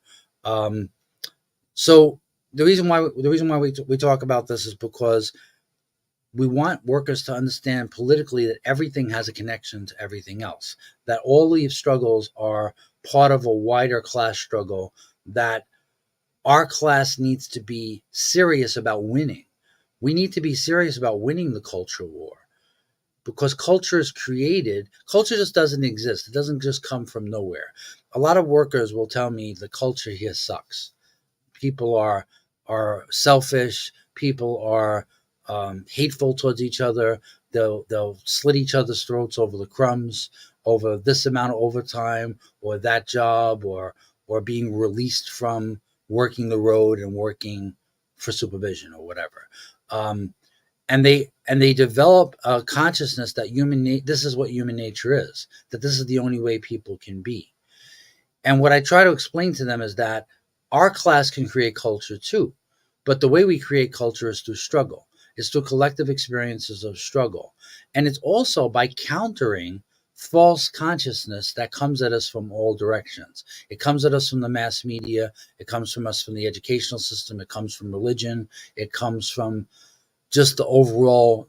So the reason why we talk about this is because we want workers to understand politically that everything has a connection to everything else, that all these struggles are part of a wider class struggle, that our class needs to be serious about winning. We need to be serious about winning the culture war, because culture is created. Culture just doesn't exist. It doesn't just come from nowhere. A lot of workers will tell me the culture here sucks. People are selfish. People are hateful towards each other. They'll slit each other's throats over the crumbs, over this amount of overtime or that job, or being released from working the road and working for supervision or whatever. And they develop a consciousness that this is what human nature is, that this is the only way people can be. And what I try to explain to them is that our class can create culture too, but the way we create culture is through struggle. It's through collective experiences of struggle. And it's also by countering false consciousness that comes at us from all directions. It comes at us from the mass media. It comes from us from the educational system. It comes from religion. It comes from just the overall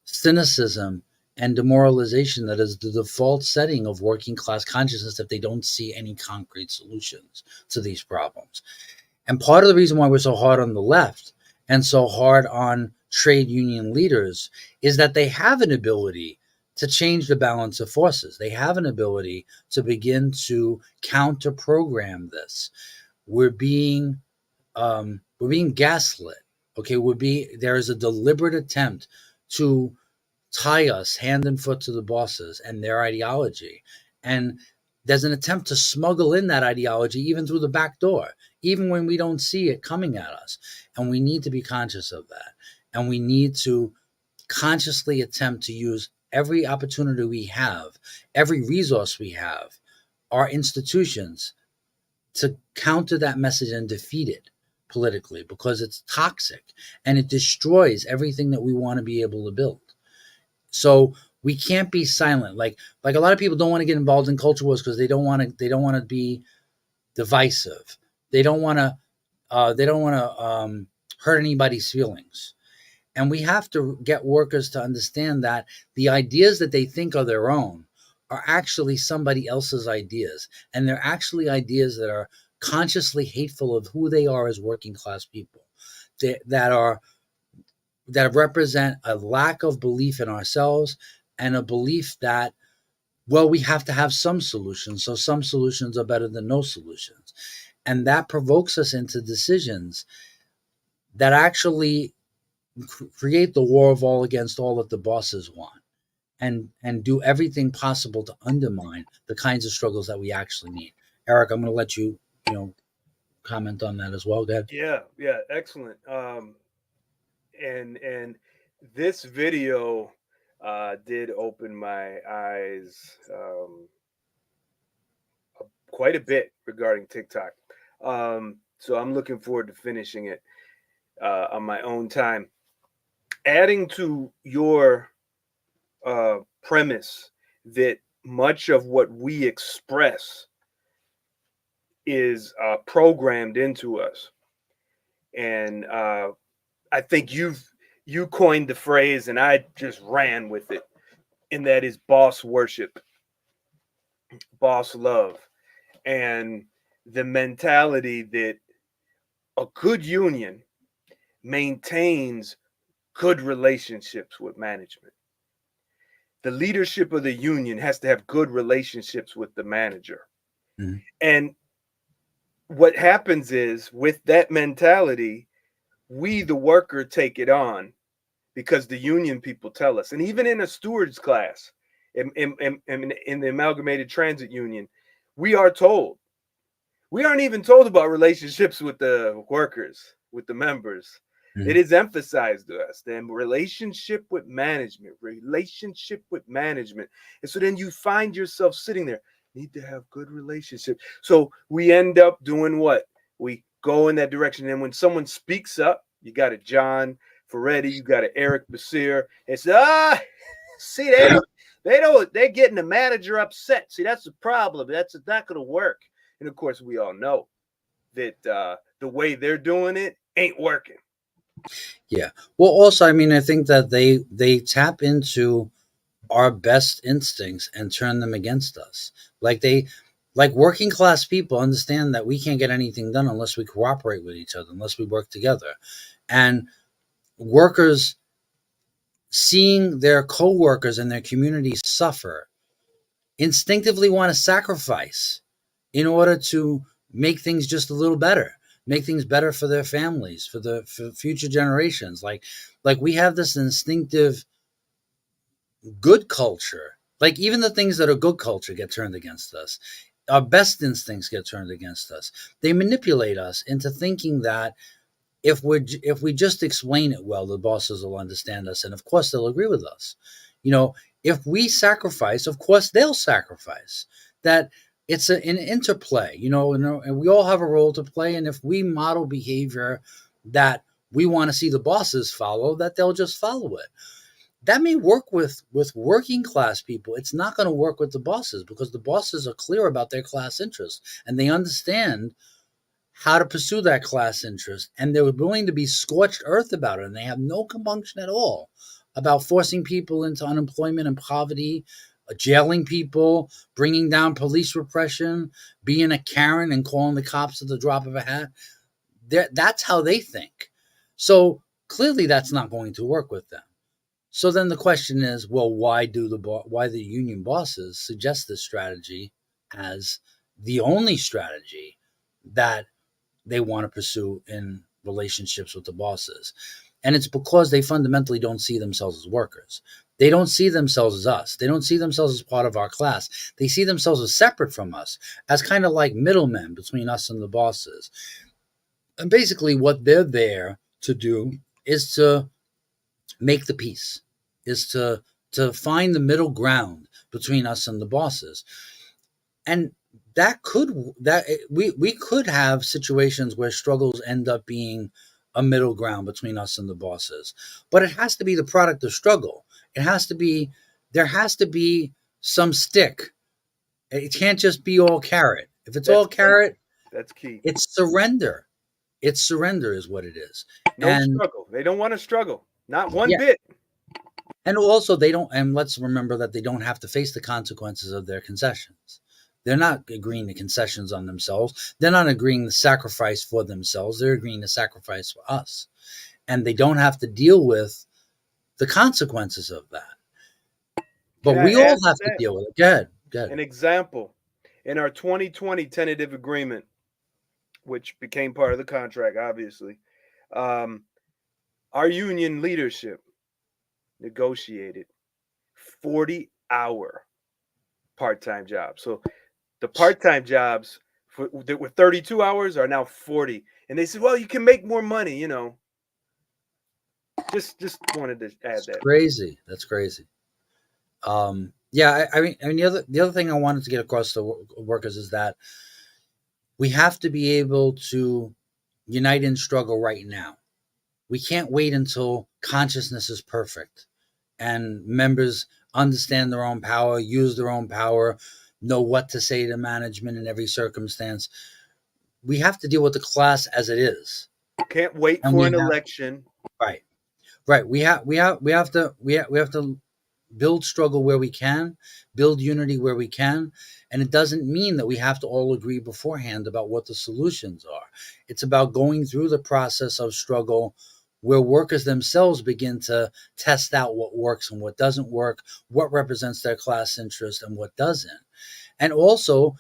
cynicism and demoralization that is the default setting of working class consciousness if they don't see any concrete solutions to these problems. And part of the reason why we're so hard on the left and so hard on trade union leaders is that they have an ability to change the balance of forces. They have an ability to begin to counter program this. We're being gaslit. Okay, there is a deliberate attempt to tie us hand and foot to the bosses and their ideology. And there's an attempt to smuggle in that ideology even through the back door, even when we don't see it coming at us. And we need to be conscious of that. And we need to consciously attempt to use every opportunity we have, every resource we have, our institutions, to counter that message and defeat it politically, because it's toxic and it destroys everything that we want to be able to build. So we can't be silent. Like a lot of people don't want to get involved in culture wars because they don't want to be divisive. They don't want to hurt anybody's feelings. And we have to get workers to understand that the ideas that they think are their own are actually somebody else's ideas. And they're actually ideas that are consciously hateful of who they are as working class people, that represent a lack of belief in ourselves and a belief that, well, we have to have some solutions. So some solutions are better than no solutions. And that provokes us into decisions that actually create the war of all against all that the bosses want, and do everything possible to undermine the kinds of struggles that we actually need. Eric, I'm going to let you, comment on that as well. Go ahead. Yeah, excellent. And this video did open my eyes quite a bit regarding TikTok. So I'm looking forward to finishing it on my own time. Adding to your premise that much of what we express is programmed into us, and I think you coined the phrase, and I just ran with it, and that is boss worship, boss love, and the mentality that a good union maintains good relationships with management. The leadership of the union has to have good relationships with the manager. Mm-hmm. And what happens is, with that mentality, we, the worker, take it on because the union people tell us. And even in a steward's class, in the Amalgamated Transit Union, we are told. We aren't even told about relationships with the workers, with the members. Mm-hmm. It is emphasized to us, then relationship with management. And so then you find yourself sitting there, need to have good relationship. So we end up doing what? We go in that direction. And when someone speaks up, you got a John Ferretti, you got an Eric Basir, and say, see, they're getting the manager upset. See, that's the problem. That's not going to work. And of course, we all know that the way they're doing it ain't working. Yeah. Well, also, I mean, I think that they tap into our best instincts and turn them against us. Like working class people understand that we can't get anything done unless we cooperate with each other, unless we work together. And workers seeing their co-workers and their communities suffer instinctively want to sacrifice in order to make things just a little better. Make things better for their families, for future generations. Like we have this instinctive good culture. Like even the things that are good culture get turned against us. Our best instincts get turned against us. They manipulate us into thinking that if we just explain it well, the bosses will understand us, and of course they'll agree with us. If we sacrifice, of course they'll sacrifice. That it's an interplay, and we all have a role to play. And if we model behavior that we want to see the bosses follow, that they'll just follow it. That may work with working class people. It's not going to work with the bosses, because the bosses are clear about their class interests and they understand how to pursue that class interest. And they're willing to be scorched earth about it. And they have no compunction at all about forcing people into unemployment and poverty, jailing people, bringing down police repression, being a Karen and calling the cops at the drop of a hat. That's how they think. So Clearly, that's not going to work with them. So then the question is, well, why the union bosses suggest this strategy as the only strategy that they want to pursue in relationships with the bosses? And it's because they fundamentally don't see themselves as workers. They don't see themselves as us. They don't see themselves as part of our class. They see themselves as separate from us, as kind of like middlemen between us and the bosses. And basically what they're there to do is to make the peace, is to find the middle ground between us and the bosses. And we could have situations where struggles end up being a middle ground between us and the bosses, but it has to be the product of struggle. There has to be some stick. It can't just be all carrot. If it's all carrot, that's key. It's surrender. It's surrender is what it is. No struggle. They don't want to struggle. Not one bit. And also and let's remember that they don't have to face the consequences of their concessions. They're not agreeing to concessions on themselves. They're not agreeing to sacrifice for themselves. They're agreeing to sacrifice for us. And they don't have to deal with the consequences of that. But we all have to deal with it. Go ahead. An example, in our 2020 tentative agreement, which became part of the contract, obviously, our union leadership negotiated 40-hour part-time jobs. So the part-time jobs that were 32 hours are now 40. And they said, well, you can make more money, you know. Just wanted to add that. Crazy. That's crazy. Yeah, I mean, the other thing I wanted to get across to workers is that we have to be able to unite in struggle right now. We can't wait until consciousness is perfect and members understand their own power, use their own power, know what to say to management in every circumstance. We have to deal with the class as it is. Can't wait for an election. Right. We have to build struggle where we can, build unity where we can. And it doesn't mean that we have to all agree beforehand about what the solutions are. It's about going through the process of struggle where workers themselves begin to test out what works and what doesn't work, what represents their class interest and what doesn't. And also,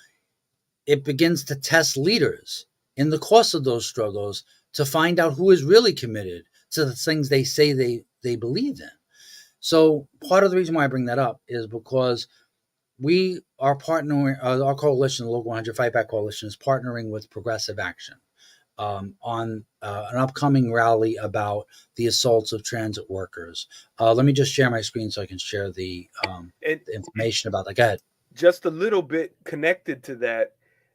it begins to test leaders in the course of those struggles to find out who is really committed to the things they say they believe in. So part of the reason why I bring that up is because we are partnering, our coalition, the Local 100 Fight Back Coalition, is partnering with Progressive Action on an upcoming rally about the assaults of transit workers. Let me just share my screen so I can share the information about that. Go ahead. Just a little bit connected to that,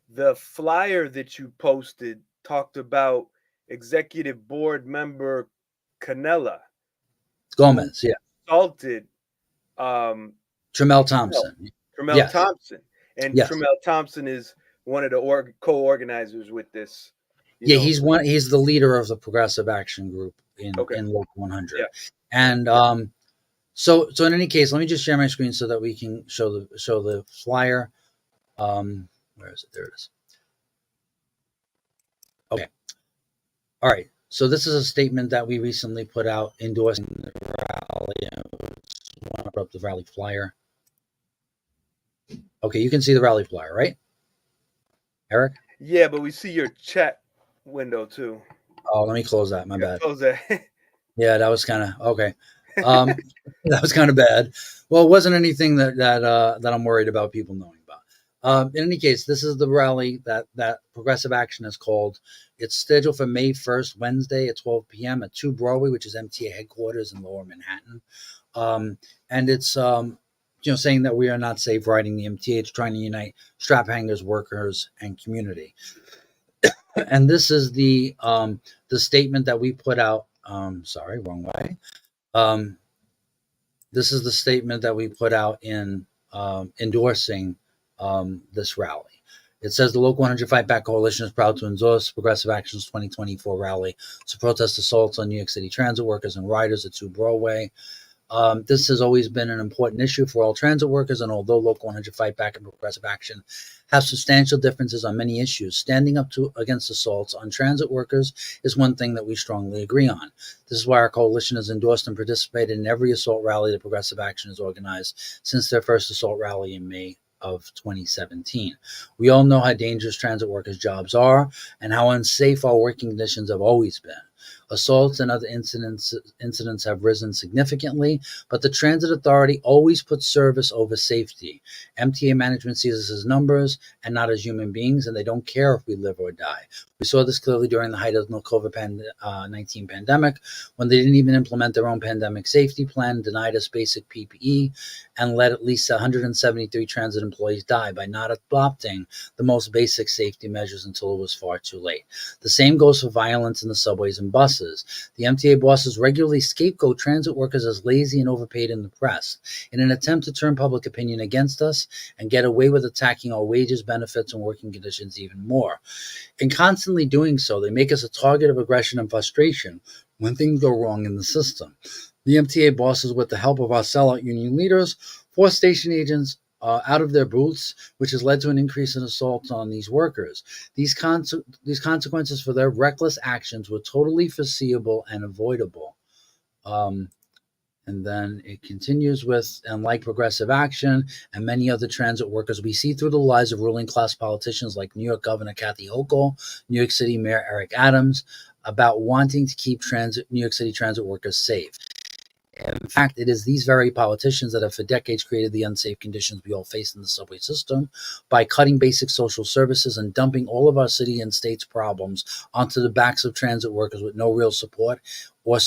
the flyer that you posted talked about executive board member Canella Gomez, yeah. Assaulted Tremell Thompson. Thompson. And Tremell Thompson is one of the co-organizers with this. He's the leader of the Progressive Action Group in Local 100. Yeah. And so in any case, let me just share my screen so that we can show the flyer. Where is it? There it is. Okay. All right. So this is a statement that we recently put out endorsing the rally. I want to put up the rally flyer. Okay, you can see the rally flyer, right, Eric? Yeah, but we see your chat window too. Oh, let me close that. My bad. Close that. Yeah, that was kind of okay. That was kind of bad. Well, it wasn't anything that I'm worried about people knowing about. In any case, this is the rally that Progressive Action has called. It's scheduled for May 1st, Wednesday at 12 p.m. at 2 Broadway, which is MTA headquarters in Lower Manhattan. And it's saying that we are not safe riding the MTA. It's trying to unite strap hangers, workers, and community. And this is the statement that we put out. Sorry, wrong way. This is the statement that we put out in endorsing this rally. It says the Local 100 Fight Back Coalition is proud to endorse Progressive Action's 2024 rally to protest assaults on New York City transit workers and riders at 2 Broadway. This has always been an important issue for all transit workers, and although Local 100 Fight Back and Progressive Action have substantial differences on many issues, standing up against assaults on transit workers is one thing that we strongly agree on. This is why our coalition has endorsed and participated in every assault rally that Progressive Action has organized since their first assault rally in May of 2017. We all know how dangerous transit workers' jobs are and how unsafe our working conditions have always been. Assaults and other incidents have risen significantly, but the Transit Authority always puts service over safety. MTA management sees us as numbers and not as human beings, and they don't care if we live or die. We saw this clearly during the height of the COVID-19 pandemic, when they didn't even implement their own pandemic safety plan, denied us basic PPE, and let at least 173 transit employees die by not adopting the most basic safety measures until it was far too late. The same goes for violence in the subways and buses. The MTA bosses regularly scapegoat transit workers as lazy and overpaid in the press in an attempt to turn public opinion against us and get away with attacking our wages, benefits, and working conditions even more. In constantly doing so, they make us a target of aggression and frustration when things go wrong in the system. The MTA bosses, with the help of our sellout union leaders, force station agents out of their booths, which has led to an increase in assaults on these workers. These consequences for their reckless actions were totally foreseeable and avoidable. And then it continues with, and like Progressive Action and many other transit workers, we see through the lies of ruling class politicians like New York Governor Kathy Hochul, New York City Mayor Eric Adams, about wanting to keep New York City transit workers safe. In fact, it is these very politicians that have for decades created the unsafe conditions we all face in the subway system by cutting basic social services and dumping all of our city and state's problems onto the backs of transit workers with no real support or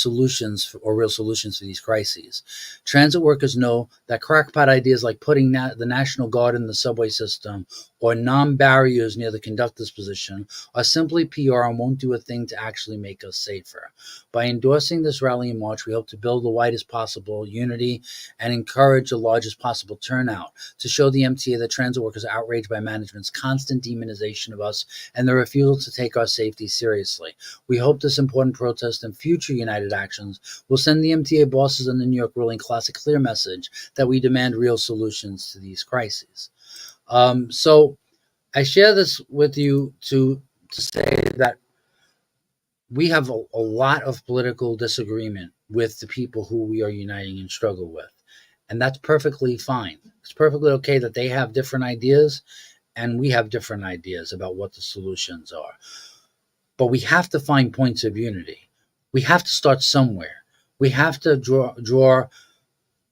real solutions for these crises. Transit workers know that crackpot ideas like putting the National Guard in the subway system or non-barriers near the conductor's position are simply PR and won't do a thing to actually make us safer. By endorsing this rally in March, we hope to build the widest possible unity and encourage the largest possible turnout to show the MTA that transit workers are outraged by management's constant demonization of us and their refusal to take our safety seriously. We hope this important protest and future united actions will send the MTA bosses and the New York ruling class a clear message that we demand real solutions to these crises. So I share this with you to say that we have a lot of political disagreement with the people who we are uniting and struggle with. And that's perfectly fine. It's perfectly okay that they have different ideas and we have different ideas about what the solutions are. But we have to find points of unity. We have to start somewhere. We have to draw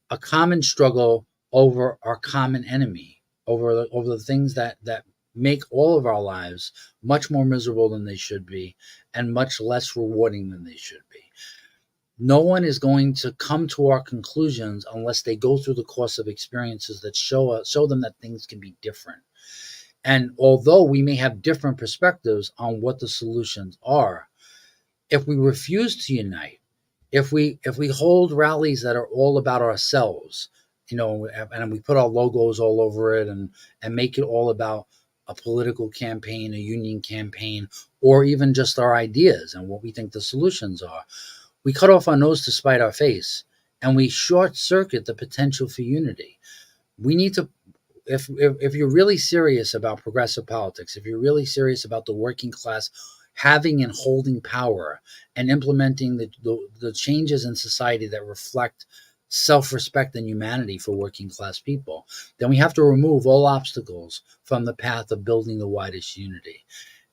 a common struggle over our common enemy, over the things that make all of our lives much more miserable than they should be and much less rewarding than they should be. No one is going to come to our conclusions unless they go through the course of experiences that show them that things can be different. And although we may have different perspectives on what the solutions are, if we refuse to unite, if we hold rallies that are all about ourselves, and we put our logos all over it and make it all about a political campaign, a union campaign, or even just our ideas and what we think the solutions are, we cut off our nose to spite our face, and we short circuit the potential for unity. We need to, if you're really serious about progressive politics, if you're really serious about the working class having and holding power and implementing the changes in society that reflect self-respect and humanity for working class people, then we have to remove all obstacles from the path of building the widest unity.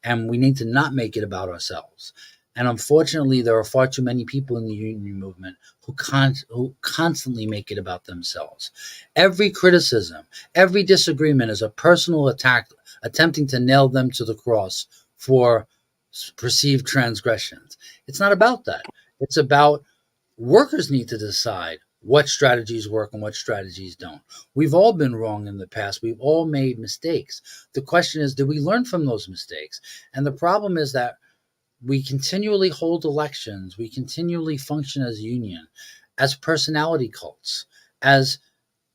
And we need to not make it about ourselves. And unfortunately, there are far too many people in the union movement who constantly make it about themselves. Every criticism, every disagreement is a personal attack, attempting to nail them to the cross for perceived transgressions. It's not about that. It's about workers need to decide what strategies work and what strategies don't. We've all been wrong in the past. We've all made mistakes. The question is, did we learn from those mistakes? And the problem is that we continually hold elections. We continually function as a union, as personality cults, as,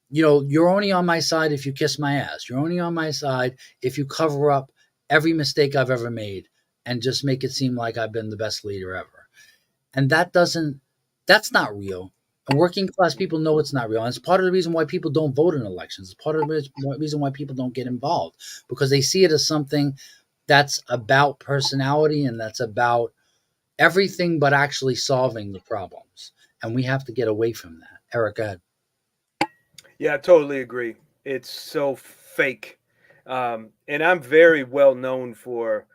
you're only on my side if you kiss my ass. You're only on my side if you cover up every mistake I've ever made and just make it seem like I've been the best leader ever. And that's not real. And working class people know it's not real. And it's part of the reason why people don't vote in elections. It's part of the reason why people don't get involved, because they see it as something that's about personality and that's about everything but actually solving the problems. And we have to get away from that. Eric, go ahead. Yeah, I totally agree. It's so fake. And I'm very well known for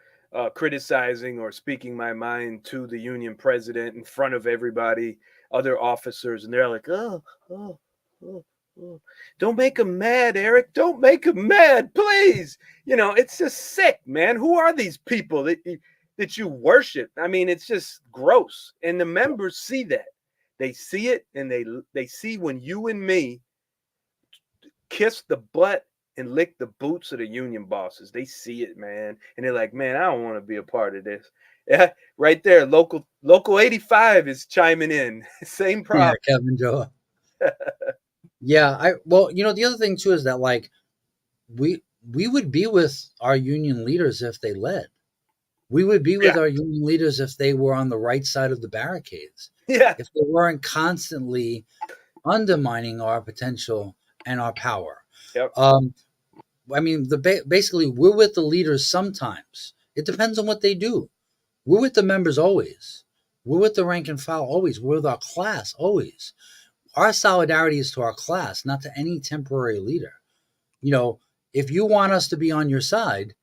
criticizing or speaking my mind to the union president in front of everybody, other officers, and they're like, oh, oh, oh, oh. Don't make him mad, Eric. Don't make him mad, please. You know, it's just sick, man. Who are these people that you worship? I mean, it's just gross. And the members see that. They see it, and they see when you and me kiss the butt and lick the boots of the union bosses. They see it, man, and they're like, man, I don't want to be a part of this. Yeah, right there, local 85 is chiming in. Same problem. Yeah, Kevin Joe. Yeah, well, you know, the other thing too is that like we would be with our union leaders if they led. We would be with our union leaders if they were on the right side of the barricades. Yeah. If they weren't constantly undermining our potential and our power. Yep. I mean, basically, we're with the leaders sometimes. It depends on what they do. We're with the members always. We're with the rank and file always. We're with our class always. Our solidarity is to our class, not to any temporary leader. You know, if you want us to be on your side,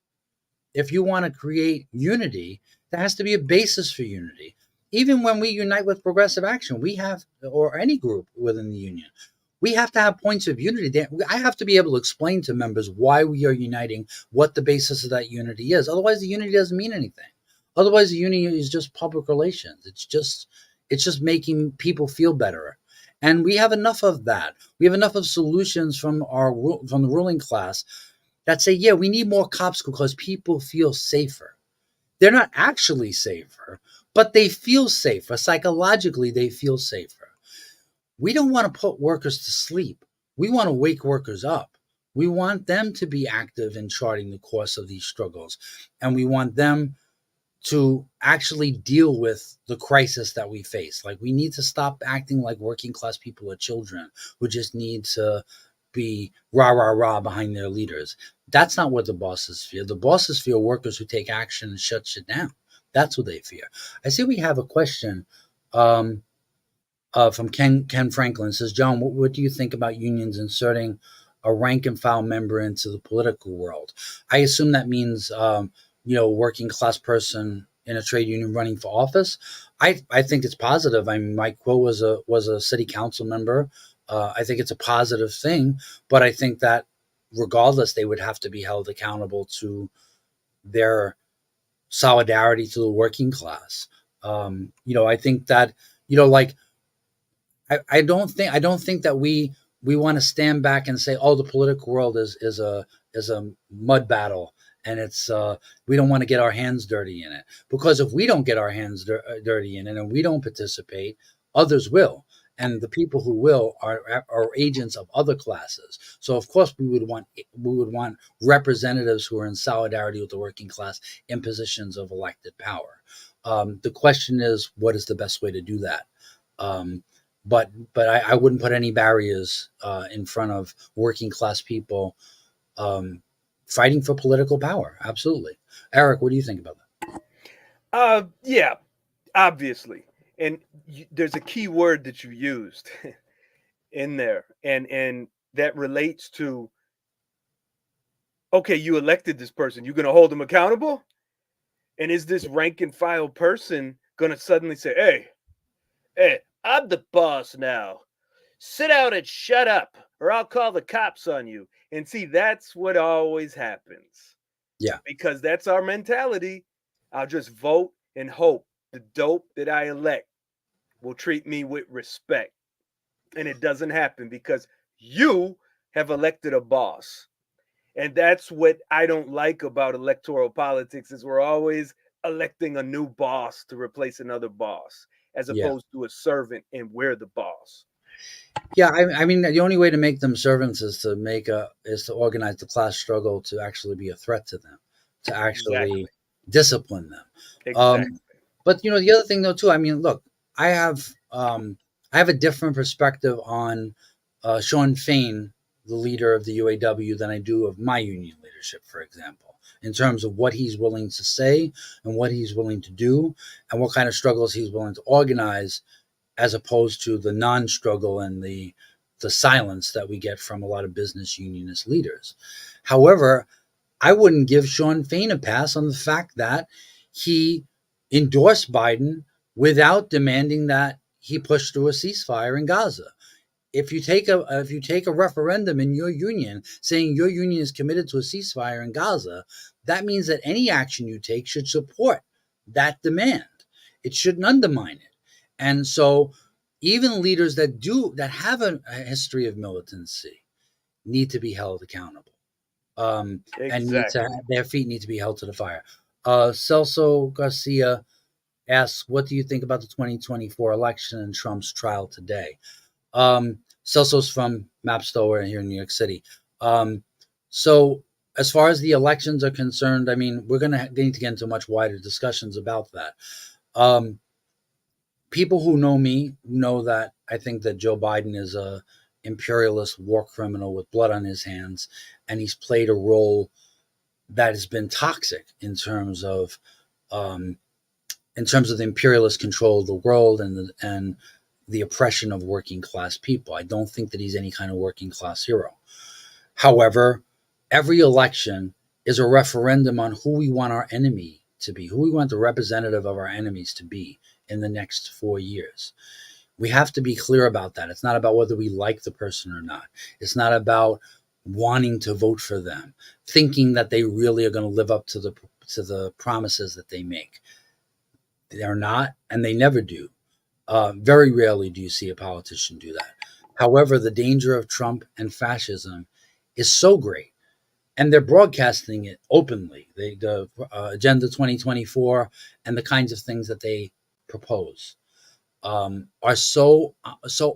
if you want to create unity, there has to be a basis for unity. Even when we unite with Progressive Action, we have, or any group within the union, we have to have points of unity. I have to be able to explain to members why we are uniting, what the basis of that unity is. Otherwise, the unity doesn't mean anything. Otherwise, the unity is just public relations. It's just making people feel better. And we have enough of that. We have enough of solutions from the ruling class that say, yeah, we need more cops because people feel safer. They're not actually safer, but they feel safer. Psychologically, they feel safer. We don't want to put workers to sleep. We want to wake workers up. We want them to be active in charting the course of these struggles. And we want them to actually deal with the crisis that we face. Like, we need to stop acting like working class people are children who just need to be rah, rah, rah behind their leaders. That's not what the bosses fear. The bosses fear workers who take action and shut shit down. That's what they fear. I see we have a question from Ken Franklin. It says, John, what do you think about unions inserting a rank and file member into the political world? I assume that means working class person in a trade union running for office. I think it's positive. I mean, Mike Quill was a city council member. I think it's a positive thing, but I think that regardless, they would have to be held accountable to their solidarity to the working class. I think that, I don't think that we want to stand back and say, oh, the political world is a mud battle. And it's we don't want to get our hands dirty in it, because if we don't get our hands dirty in it and we don't participate, others will, and the people who will are agents of other classes. So of course we would want representatives who are in solidarity with the working class in positions of elected power. The question is, what is the best way to do that? But I wouldn't put any barriers in front of working class people fighting for political power. Absolutely. Eric, what do you think about that? Yeah, obviously. And there's a key word that you used in there. And that relates to, okay, you elected this person. You're going to hold them accountable? And is this rank and file person going to suddenly say, hey, I'm the boss now. Sit down and shut up, or I'll call the cops on you. And see, that's what always happens. Yeah. Because that's our mentality. I'll just vote and hope the dope that I elect will treat me with respect. And it doesn't happen because you have elected a boss. And that's what I don't like about electoral politics, is we're always electing a new boss to replace another boss, as opposed to a servant, and we're the boss. Yeah, I mean, the only way to make them servants is to organize the class struggle to actually be a threat to them, to actually discipline them. Exactly. But the other thing though too, I mean, look, I have I have a different perspective on Sean Fain, the leader of the UAW, than I do of my union leadership, for example, in terms of what he's willing to say and what he's willing to do and what kind of struggles he's willing to organize, as opposed to the non-struggle and the silence that we get from a lot of business unionist leaders. However, I wouldn't give Sean Fain a pass on the fact that he endorsed Biden without demanding that he push through a ceasefire in Gaza. If you take a referendum in your union saying your union is committed to a ceasefire in Gaza, that means that any action you take should support that demand. It shouldn't undermine it. And so even leaders that have a history of militancy need to be held accountable. And their feet need to be held to the fire. Celso Garcia asks, what do you think about the 2024 election and Trump's trial today? Celso's from Mapstower here in New York City. So as far as the elections are concerned, I mean, we're going to need to get into much wider discussions about that. People who know me know that I think that Joe Biden is a imperialist war criminal with blood on his hands, and he's played a role that has been toxic in terms of the imperialist control of the world and the oppression of working class people. I don't think that he's any kind of working class hero. However, every election is a referendum on who we want our enemy to be, who we want the representative of our enemies to be in the next 4 years. We have to be clear about that. It's not about whether we like the person or not. It's not about wanting to vote for them, thinking that they really are going to live up to the promises that they make. They're not, and they never do. Very rarely do you see a politician do that. However, the danger of Trump and fascism is so great, and they're broadcasting it openly. The Agenda 2024 and the kinds of things that they propose are so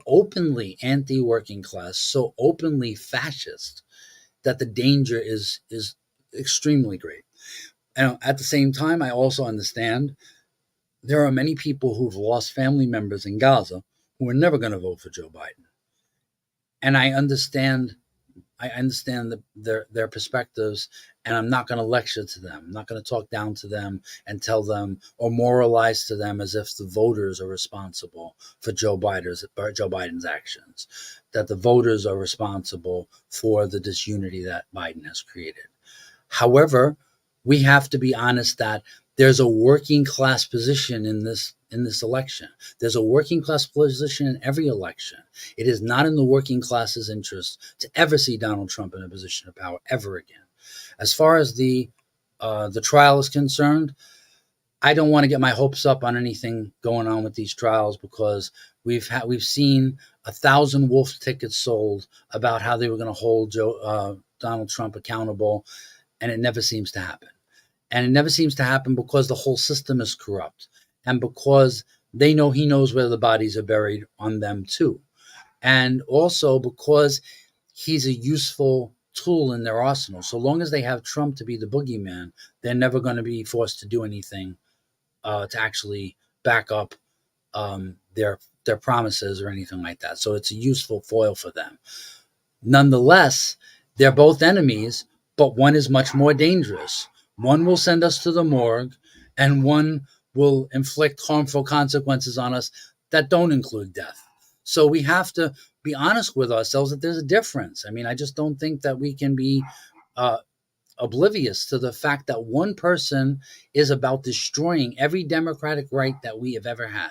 openly anti-working class, so openly fascist, that the danger is extremely great. And at the same time, I also understand there are many people who've lost family members in Gaza who are never going to vote for Joe Biden. And I understand their perspectives, and I'm not going to lecture to them. I'm not going to talk down to them and tell them or moralize to them as if the voters are responsible for Joe Biden's actions, that the voters are responsible for the disunity that Biden has created. However, we have to be honest that there's a working class position in this election. There's a working class position in every election. It is not in the working class's interest to ever see Donald Trump in a position of power ever again. As far as the trial is concerned, I don't want to get my hopes up on anything going on with these trials, because we've seen 1,000 wolf tickets sold about how they were going to hold Donald Trump accountable, and it never seems to happen. And it never seems to happen because the whole system is corrupt, and because they know he knows where the bodies are buried on them too. And also because he's a useful tool in their arsenal. So long as they have Trump to be the boogeyman, they're never going to be forced to do anything to actually back up their promises or anything like that. So it's a useful foil for them. Nonetheless, they're both enemies, but one is much more dangerous. One will send us to the morgue, and one will inflict harmful consequences on us that don't include death. So we have to be honest with ourselves that there's a difference. I mean, I just don't think that we can be oblivious to the fact that one person is about destroying every democratic right that we have ever had.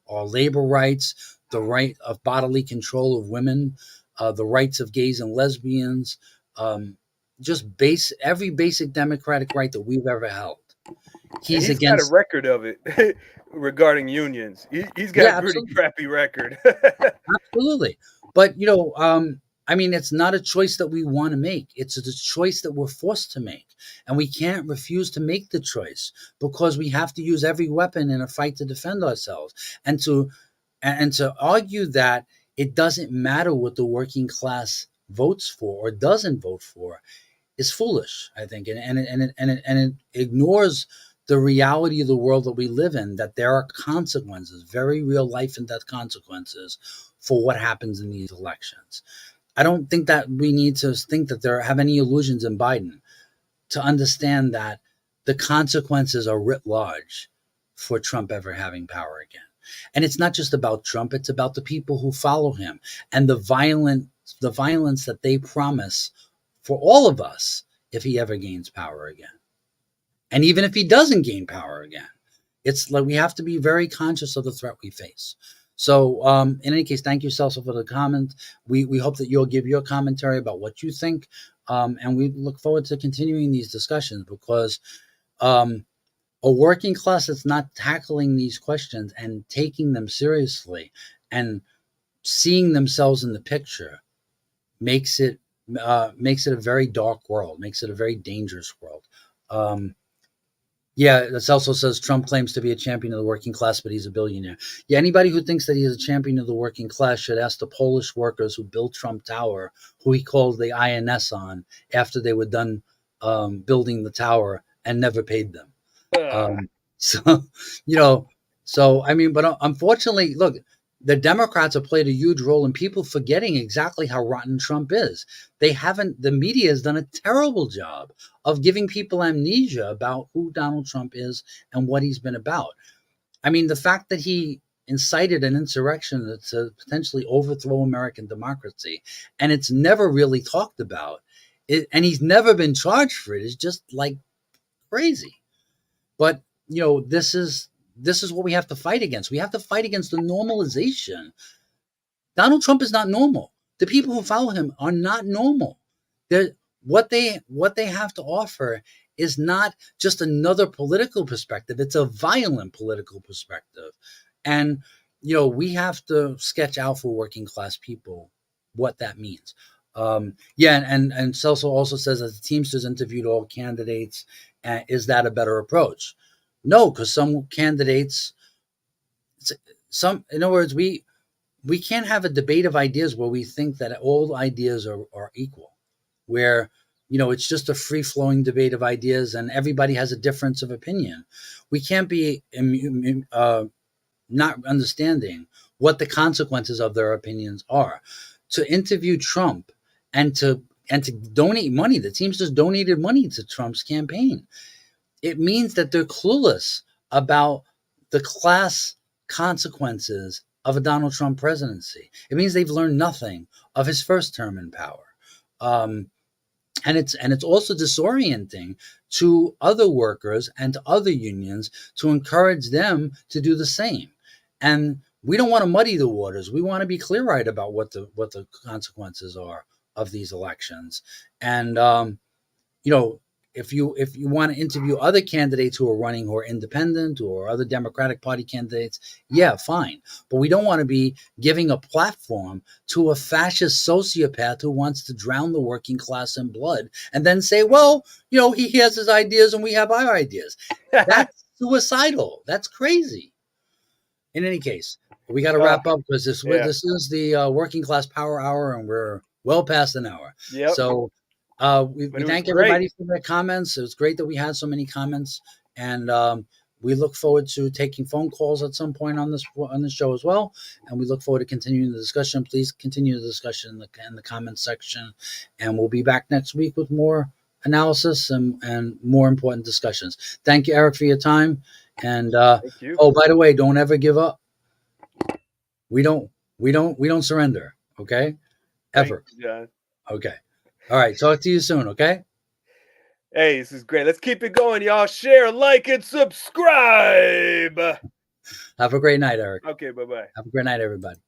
Our labor rights, the right of bodily control of women, the rights of gays and lesbians, every basic democratic right that we've ever held. He's got a record of it regarding unions. He's got a pretty crappy record. Absolutely. But, I mean, it's not a choice that we want to make. It's a choice that we're forced to make. And we can't refuse to make the choice, because we have to use every weapon in a fight to defend ourselves. And to argue that it doesn't matter what the working class votes for or doesn't vote for is foolish, I think. And it ignores the reality of the world that we live in, that there are consequences, very real life and death consequences for what happens in these elections. I don't think that we need to think that there have any illusions in Biden to understand that the consequences are writ large for Trump ever having power again. And it's not just about Trump, it's about the people who follow him and the violence that they promise for all of us if he ever gains power again. And even if he doesn't gain power again, it's like we have to be very conscious of the threat we face. So in any case, thank you, Celso, for the comment. We hope that you'll give your commentary about what you think. And we look forward to continuing these discussions, because a working class that's not tackling these questions and taking them seriously and seeing themselves in the picture makes it a very dark world, makes it a very dangerous world. Yeah, this also says Trump claims to be a champion of the working class, but he's a billionaire. Yeah, anybody who thinks that he's a champion of the working class should ask the Polish workers who built Trump Tower, who he called the INS on after they were done building the tower and never paid them. So I mean, but unfortunately, look, the Democrats have played a huge role in people forgetting exactly how rotten Trump is. The media has done a terrible job of giving people amnesia about who Donald Trump is and what he's been about. I mean, the fact that he incited an insurrection to potentially overthrow American democracy, and it's never really talked about, and he's never been charged for it, is just like crazy. But, this is what we have to fight against. We have to fight against the normalization. Donald Trump is not normal. The people who follow him are not normal. What they have to offer is not just another political perspective. It's a violent political perspective. And, we have to sketch out for working class people what that means. And Celso also says that the Teamsters interviewed all candidates. Is that a better approach? No, because some candidates, in other words, we can't have a debate of ideas where we think that all ideas are equal, where, it's just a free-flowing debate of ideas and everybody has a difference of opinion. We can't be not understanding what the consequences of their opinions are. To interview Trump and to donate money, the Teamsters donated money to Trump's campaign. It means that they're clueless about the class consequences of a Donald Trump presidency. It means they've learned nothing of his first term in power. And it's also disorienting to other workers and to other unions to encourage them to do the same. And we don't want to muddy the waters. We want to be clear-eyed about what the consequences are of these elections. And if you want to interview other candidates who are running, who are independent, or other Democratic Party candidates, yeah, fine. But we don't want to be giving a platform to a fascist sociopath who wants to drown the working class in blood and then say, well, he has his ideas and we have our ideas. That's suicidal. That's crazy. In any case, we got to wrap up because this is the Working Class Power Hour, and we're well past an hour. Yep. So we thank everybody for their comments. It was great that we had so many comments, and we look forward to taking phone calls at some point on this show as well. And we look forward to continuing the discussion. Please continue the discussion in the comments section, and we'll be back next week with more analysis and more important discussions. Thank you, Eric, for your time. And thank you. Oh, by the way, don't ever give up. We don't surrender. Okay, ever. Thank you, John. Okay. All right. Talk to you soon. Okay. Hey, this is great. Let's keep it going, y'all. Share, like, and subscribe. Have a great night, Eric. Okay, bye-bye. Have a great night, everybody.